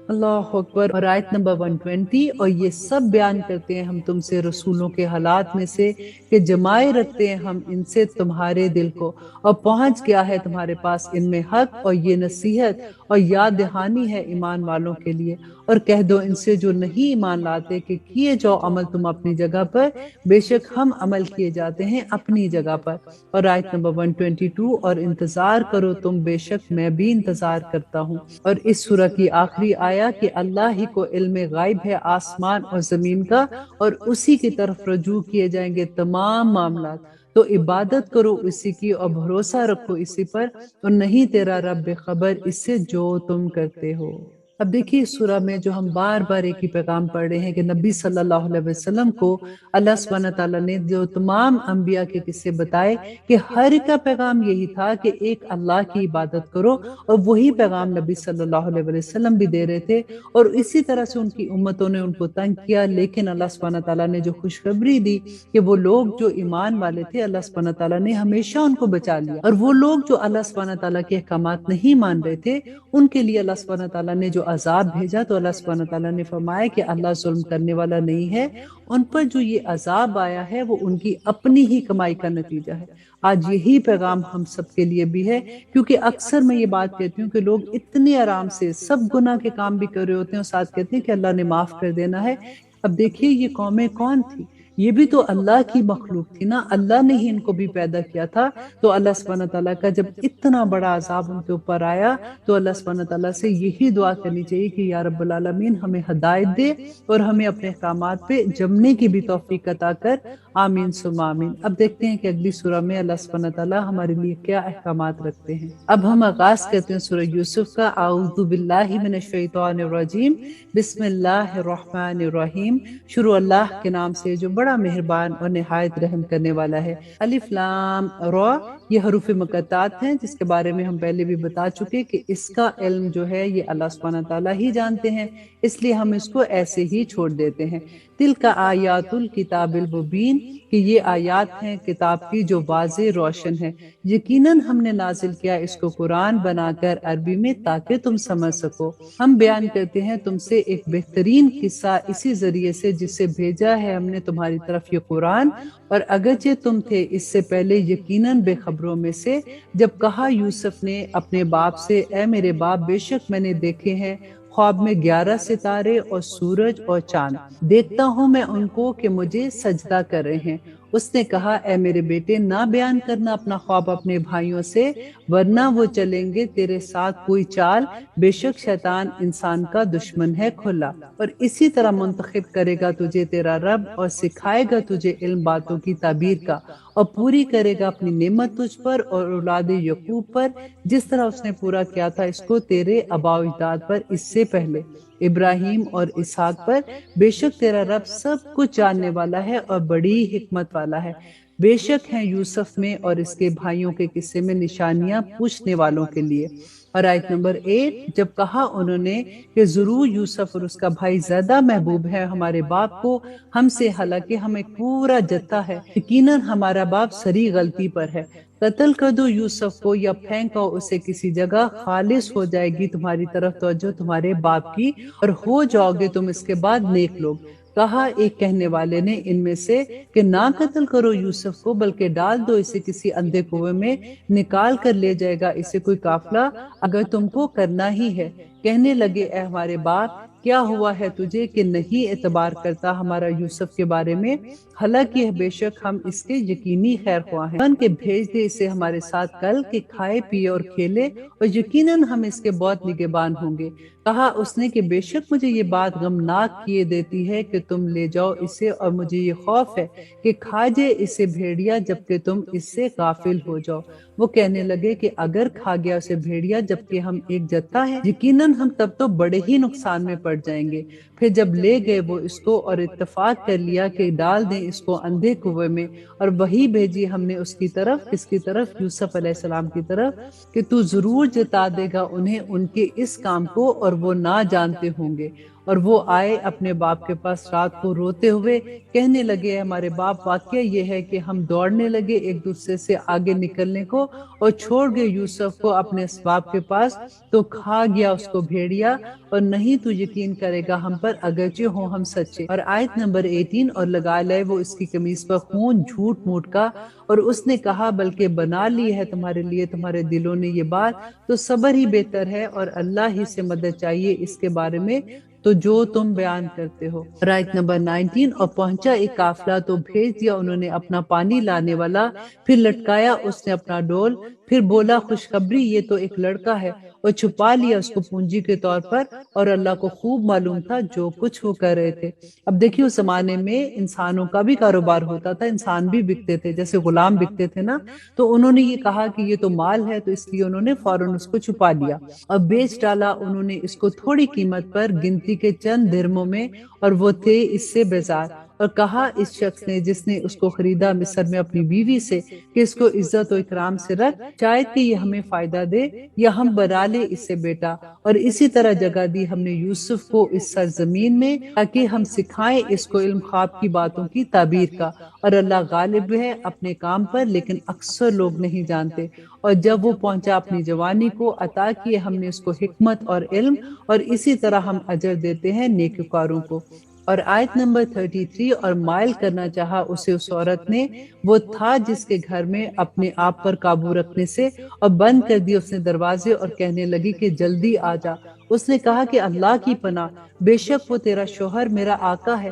S1: اللہ اکبر۔ اور آیت نمبر 120، اور یہ سب بیان کرتے ہیں ہم تم سے رسولوں کے حالات میں سے کہ جمائے رکھتے ہیں ہم ان سے تمہارے دل کو، اور پہنچ گیا ہے تمہارے پاس ان میں حق، اور یہ نصیحت اور یاد دہانی ہے ایمان والوں کے لیے۔ اور کہہ دو ان سے جو نہیں ایمان لاتے کہ کیے جاؤ عمل تم اپنی جگہ پر، بے شک ہم عمل کیے جاتے ہیں اپنی جگہ پر۔ اور آیت نمبر 122، اور انتظار کرو تم، بے شک میں بھی انتظار کرتا ہوں۔ اور اس سورہ کی آخری آیا کہ اللہ ہی کو علم غائب ہے آسمان اور زمین کا، اور اسی کی طرف رجوع کیے جائیں گے تمام معاملات، تو عبادت کرو اسی کی اور بھروسہ رکھو اسی پر، اور نہیں تیرا رب بے خبر اس سے جو تم کرتے ہو۔ اب دیکھیے اس سورہ میں جو ہم بار بار ایک ہی پیغام پڑھ رہے ہیں کہ نبی صلی اللہ علیہ وسلم کو اللہ سبحانہ تعالیٰ نے جو تمام انبیاء کے قصے بتائے کہ ہر ایک کا پیغام یہی تھا کہ ایک اللہ کی عبادت کرو، اور وہی پیغام نبی صلی اللہ علیہ وسلم بھی دے رہے تھے، اور اسی طرح سے ان کی امتوں نے ان کو تنگ کیا، لیکن اللہ سبحانہ تعالیٰ نے جو خوشخبری دی کہ وہ لوگ جو ایمان والے تھے اللہ سبحانہ تعالیٰ نے ہمیشہ ان کو بچا لیا، اور وہ لوگ جو اللہ سبحانہ تعالیٰ کے احکامات نہیں مان رہے تھے ان کے لیے اللہ سبحانہ تعالیٰ نے جو عذاب بھیجا، تو اللہ سبحانہ تعالیٰ نے فرمایا کہ اللہ ظلم کرنے والا نہیں ہے، ان پر جو یہ عذاب آیا ہے وہ ان کی اپنی ہی کمائی کا نتیجہ ہے۔ آج یہی پیغام ہم سب کے لیے بھی ہے، کیونکہ اکثر میں یہ بات کہتی ہوں کہ لوگ اتنے آرام سے سب گناہ کے کام بھی کر رہے ہوتے ہیں اور ساتھ کہتے ہیں کہ اللہ نے معاف کر دینا ہے۔ اب دیکھیے یہ قومیں کون تھی یہ بھی تو اللہ کی مخلوق تھی نا، اللہ نے ہی ان کو بھی پیدا کیا تھا۔ تو اللہ سبحانہ تعالیٰ کا جب اتنا بڑا عذاب ان کے اوپر آیا تو اللہ سبحانہ تعالیٰ سے یہی دعا کرنی چاہیے کہ یا رب العالمین ہمیں ہدایت دے اور ہمیں اپنے احکامات پہ جمنے کی بھی توفیق عطا کر، آمین ثم آمین۔ اب دیکھتے ہیں کہ اگلی سورہ میں اللہ سبحانہ تعالیٰ ہمارے لیے کیا احکامات رکھتے ہیں۔ اب ہم آغاز کرتے ہیں سورہ یوسف کا۔ اعوذ باللہ من الشیطان الرجیم، بسم اللہ الرحمن الرحیم۔ شروع اللہ کے نام سے جو بڑا مہربان اور نہایت رحم کرنے والا ہے۔ الف لام را، یہ حروف مقطعات ہیں جس کے بارے میں ہم پہلے بھی بتا چکے کہ اس کا علم جو ہے یہ اللہ سبحانہ تعالیٰ ہی جانتے ہیں، اس لیے ہم اس کو ایسے ہی چھوڑ دیتے ہیں۔ تلک آیات الکتاب المبین، کہ یہ آیات ہیں کتاب کی جو واضح روشن ہے۔ یقیناً ہم نے نازل کیا اس کو قرآن بنا کر عربی میں تاکہ تم سمجھ سکو۔ ہم بیان کرتے ہیں تم سے ایک بہترین قصہ اسی ذریعے سے جس سے بھیجا ہے ہم نے تمہاری طرف یہ قرآن، اور اگرچہ تم تھے اس سے پہلے یقیناً بے خبروں میں سے۔ جب کہا یوسف نے اپنے باپ سے، اے میرے باپ، بے شک میں نے دیکھے ہیں خواب میں 11 ستارے اور سورج اور چاند، دیکھتا ہوں میں ان کو کہ مجھے سجدہ کر رہے ہیں۔ اس نے کہا، اے میرے بیٹے، نہ بیان کرنا اپنا خواب اپنے بھائیوں سے، ورنہ وہ چلیں گے تیرے ساتھ کوئی چال، بے شک شیطان انسان کا دشمن ہے کھلا، اور اسی طرح منتخب کرے گا تجھے تیرا رب اور سکھائے گا تجھے علم باتوں کی تعبیر کا، اور پوری کرے گا اپنی نعمت تجھ پر اور اولاد یعقوب پر، جس طرح اس نے پورا کیا تھا اس کو تیرے آباء و اجداد پر اس سے پہلے، ابراہیم اور اسحاق پر۔ بے شک تیرا رب سب کچھ جاننے والا ہے اور بڑی حکمت والا ہے۔ بے شک ہیں یوسف میں اور اس کے بھائیوں کے قصے میں نشانیاں پوچھنے والوں کے لیے۔ اور آیت نمبر 8، جب کہا انہوں نے کہ ضرور یوسف اور اس کا بھائی زیادہ محبوب ہے ہمارے باپ کو ہم سے، حالانکہ ہمیں پورا جتھا ہے، یقیناً ہمارا باپ سری غلطی پر ہے۔ قتل کر دو یوسف کو یا پھینکو اسے کسی جگہ، خالص ہو جائے گی تمہاری طرف توجہ تمہارے باپ کی، اور ہو جاؤ گے تم اس کے بعد نیک لوگ۔ کہا ایک کہنے والے نے ان میں سے کہ نہ قتل کرو یوسف کو، بلکہ ڈال دو اسے کسی اندھے کنویں میں، نکال کر لے جائے گا اسے کوئی قافلہ اگر تم کو کرنا ہی ہے۔ کہنے لگے، اے ہمارے باپ، کیا ہوا ہے تجھے کہ نہیں اعتبار کرتا ہمارا یوسف کے بارے میں؟ حالانکہ بے شک ہم اس کے یقینی خیر خواہ ہیں، بن کے بھیج دے اسے ہمارے ساتھ کل، کہ کھائے پیے اور کھیلے، اور یقیناً ہم اس کے بہت نگہبان ہوں گے۔ کہا اس نے کہ بے شک مجھے یہ بات غمناک کیے دیتی ہے کہ تم لے جاؤ اسے، اور مجھے یہ خوف ہے کہ کھا جائے اسے بھیڑیا جبکہ تم اس سے غافل ہو جاؤ۔ وہ کہنے لگے کہ اگر کھا گیا اسے بھیڑیا جبکہ ہم ایک جتھا ہے، یقیناً ہم تب تو بڑے ہی نقصان میں پڑ جائیں گے۔ پھر جب لے گئے وہ اس کو اور اتفاق کر لیا کہ ڈال دیں اس کو اندھے کنویں میں، اور وہی بھیجی ہم نے اس کی طرف، کس کی طرف؟ یوسف علیہ السلام کی طرف، کہ تو ضرور جتا دے گا انہیں ان کے اس کام کو، اور وہ نہ جانتے ہوں گے۔ اور وہ آئے اپنے باپ کے پاس رات کو روتے ہوئے، کہنے لگے، ہمارے باپ، واقعہ یہ ہے کہ ہم دوڑنے لگے ایک دوسرے سے آگے نکلنے کو، اور چھوڑ گئے یوسف کو اپنے اسباب کے پاس، تو کھا گیا اس کو بھیڑیا، اور نہیں تو یقین کرے گا ہم پر اگرچہ ہوں ہم سچے۔ اور آیت نمبر 18، اور لگا لائے وہ اس کی قمیص پر خون جھوٹ موٹ کا، اور اس نے کہا بلکہ بنا لی ہے تمہارے لیے تمہارے دلوں نے یہ بات، تو صبر ہی بہتر ہے، اور اللہ ہی سے مدد چاہیے اس کے بارے میں تو جو تم بیان کرتے ہو۔ آیت نمبر 19، اور پہنچا ایک قافلہ تو بھیج دیا انہوں نے اپنا پانی لانے والا، پھر لٹکایا اس نے اپنا ڈول، پھر بولا خوشخبری یہ تو ایک لڑکا ہے، اور چھپا لیا اس کو پونجی کے طور پر، اور اللہ کو خوب معلوم تھا جو کچھ وہ کر رہے تھے۔ اب دیکھیے اس زمانے میں انسانوں کا بھی کاروبار ہوتا تھا، انسان بھی بکتے تھے، جیسے غلام بکتے تھے نا، تو انہوں نے یہ کہا کہ یہ تو مال ہے، تو اس لیے انہوں نے فوراً اس کو چھپا لیا اور بیچ ڈالا انہوں نے اس کو تھوڑی قیمت پر، گنتی کے چند درہموں میں، اور وہ تھے اس سے بیزار۔ اور کہا اس شخص نے جس نے اس کو خریدا مصر میں اپنی بیوی سے، کہ اس کو عزت و اکرام سے رکھ، شاید کہ یہ ہمیں فائدہ دے یا ہم بنا لے اس سے بیٹا۔ اور اسی طرح جگہ دی ہم نے یوسف کو اس سرزمین میں، تاکہ ہم سکھائیں اس کو علم خواب کی باتوں کی تعبیر کا، اور اللہ غالب ہے اپنے کام پر، لیکن اکثر لوگ نہیں جانتے۔ اور جب وہ پہنچا اپنی جوانی کو، عطا کیے ہم نے اس کو حکمت اور علم، اور اسی طرح ہم اجر دیتے ہیں نیکوکاروں کو۔ اور آیت نمبر 33، اور مائل کرنا چاہا اسے اس عورت نے، وہ تھا جس کے گھر میں اپنے آپ پر قابو رکھنے سے، اور بند کر دی اس نے دروازے، اور کہنے لگی کہ جلدی آ جا۔ اس نے کہا کہ اللہ کی پناہ، بے شک وہ تیرا شوہر میرا آقا ہے،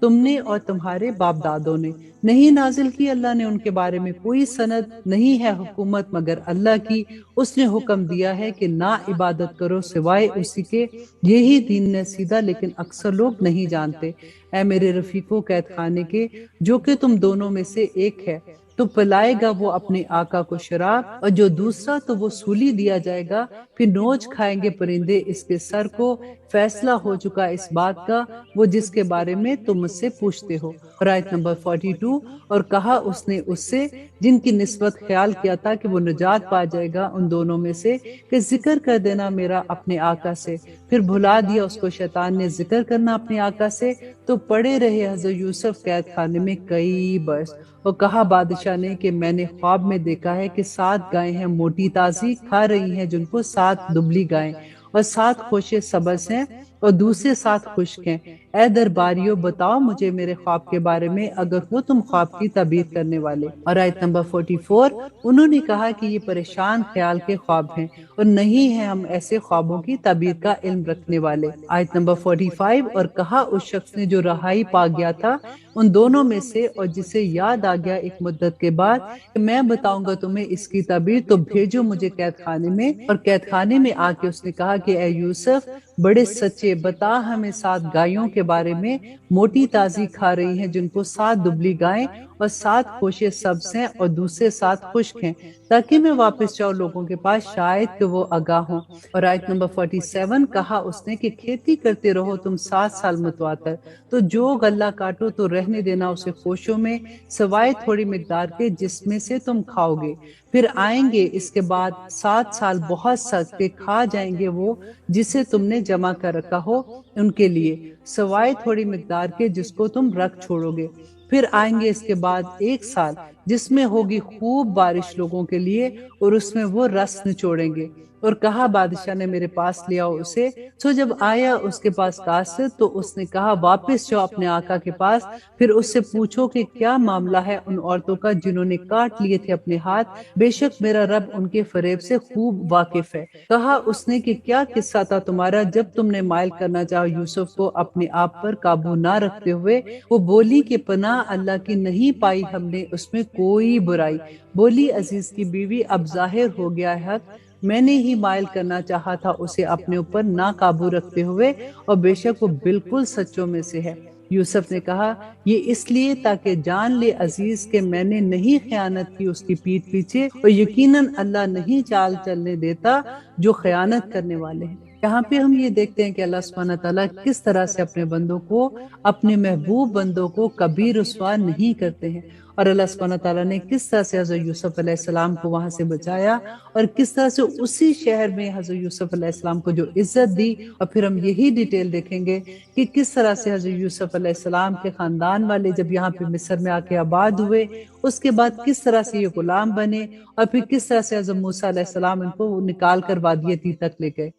S1: تم نے اور تمہارے باپ دادوں نے نہیں نازل کی۔ اللہ نے ان کے بارے میں کوئی سند نہیں ہے حکومت مگر اللہ کی۔ اس نے حکم دیا ہے کہ نہ عبادت کرو سوائے اسی کے، یہی دین ہے سیدھا، لیکن اکثر لوگ نہیں جانتے۔ اے میرے رفیقو قید خانے کے، جو کہ تم دونوں میں سے ایک ہے، تو پلائے گا وہ اپنے آقا کو شراب، اور جو دوسرا تو وہ سولی دیا جائے گا، پھر نوچ کھائیں گے پرندے اس کے سر کو۔ فیصلہ ہو چکا اس بات کا، وہ جس کے بارے میں تم مجھ سے پوچھتے ہو۔ اور آیت نمبر 42، اور کہا اس نے اس سے جن کی نسبت خیال کیا تھا کہ وہ نجات پا جائے گا ان دونوں میں سے، کہ ذکر کر دینا میرا اپنے آقا سے۔ پھر بھلا دیا اس کو شیطان نے ذکر کرنا اپنے آقا سے، تو پڑے رہے حضرت یوسف قید خانے میں کئی برس۔ اور کہا بادشاہ نے کہ میں نے خواب میں دیکھا ہے کہ 7 گائیں ہیں موٹی تازی کھا رہی ہیں جن کو 7 دبلی گائیں، اور 7 خوشے سبز ہیں اور دوسرے 7 خشک ہیں۔ اے درباریوں بتاؤ مجھے میرے خواب کے بارے میں، اگر ہو تم خواب کی تعبیر کرنے والے۔ اور آیت نمبر 44، انہوں نے کہا کہ یہ پریشان خیال کے خواب ہیں، اور نہیں ہیں ہم ایسے خوابوں کی تعبیر کا علم رکھنے والے۔ آیت نمبر 45، اور کہا اس شخص نے جو رہائی پا گیا تھا ان دونوں میں سے، اور جسے یاد آ گیا ایک مدت کے بعد کہ میں بتاؤں گا تمہیں اس کی تعبیر، تو بھیجو مجھے قید خانے میں۔ اور قید خانے میں آ کے اس نے کہا کہ اے یوسف بڑے سچے، بتا ہمیں 7 گایوں کے بارے میں، موٹی تازی کھا رہی ہیں جن کو 7 دبلی گائیں اور 7 خوشے سبز ہیں اور دوسرے 7 خشک ہیں، تاکہ میں واپس جاؤں لوگوں کے پاس، شاید کہ وہ آگاہ ہوں۔ اور آیت نمبر 47، کہا اس نے کہ کھیتی کرتے رہو تم 7 سال متواتر، تو جو غلہ کاٹو تو رہنے دینا اسے خوشوں میں، سوائے تھوڑی مقدار کے جس میں سے تم کھاؤ گے۔ پھر آئیں گے اس کے بعد 7 سال بہت سخت کہ کھا جائیں گے وہ جسے تم نے جمع کر رکھا ہو ان کے لیے، سوائے تھوڑی مقدار کے جس کو تم رکھ چھوڑو گے۔ پھر آئیں گے اس کے بعد 1 سال جس میں ہوگی خوب بارش لوگوں کے لیے، اور اس میں وہ رس نچوڑیں گے۔ اور کہا بادشاہ نے میرے پاس لے آؤ اسے۔ سو جب آیا اس کے پاس قاصد، تو اس نے کہا واپس جاؤ اپنے آقا کے پاس، پھر اس سے پوچھو کہ کیا معاملہ ہے ان عورتوں کا جنہوں نے کاٹ لیے تھے اپنے ہاتھ، بے شک میرا رب ان کے فریب سے خوب واقف ہے۔ کہا اس نے کہ کیا قصہ تھا تمہارا جب تم نے مائل کرنا چاہا یوسف کو اپنے آپ پر قابو نہ رکھتے ہوئے؟ وہ بولی کہ پناہ اللہ کی نہیں پائی ہم نے اس میں کوئی برائی۔ بولی عزیز کی بیوی اب ظاہر ہو گیا ہے حق، میں نے ہی مائل کرنا چاہا تھا اسے اپنے اوپر نہ قابو رکھتے ہوئے، اور بے شک وہ بالکل سچوں میں سے ہے۔ یوسف نے کہا یہ اس لیے تاکہ جان لے عزیز کہ میں نے نہیں خیانت کی اس کی پیٹھ پیچھے، اور یقیناً اللہ نہیں چال چلنے دیتا جو خیانت کرنے والے ہیں۔ یہاں پہ ہم یہ دیکھتے ہیں کہ اللہ سبحانہ تعالیٰ کس طرح سے اپنے بندوں کو، اپنے محبوب بندوں کو کبھی رسوا نہیں کرتے ہیں، اور اللہ سبحانہ تعالیٰ نے کس طرح سے حضرت یوسف علیہ السلام کو وہاں سے بچایا، اور کس طرح سے اسی شہر میں حضرت یوسف علیہ السلام کو جو عزت دی۔ اور پھر ہم یہی ڈیٹیل دیکھیں گے کہ کس طرح سے حضرت یوسف علیہ السلام کے خاندان والے جب یہاں پہ مصر میں آ کے آباد ہوئے، اس کے بعد کس طرح سے یہ غلام بنے، اور پھر کس طرح سے حضرت موسیٰ علیہ السلام ان کو نکال کر وادی تیہ تک لے گئے۔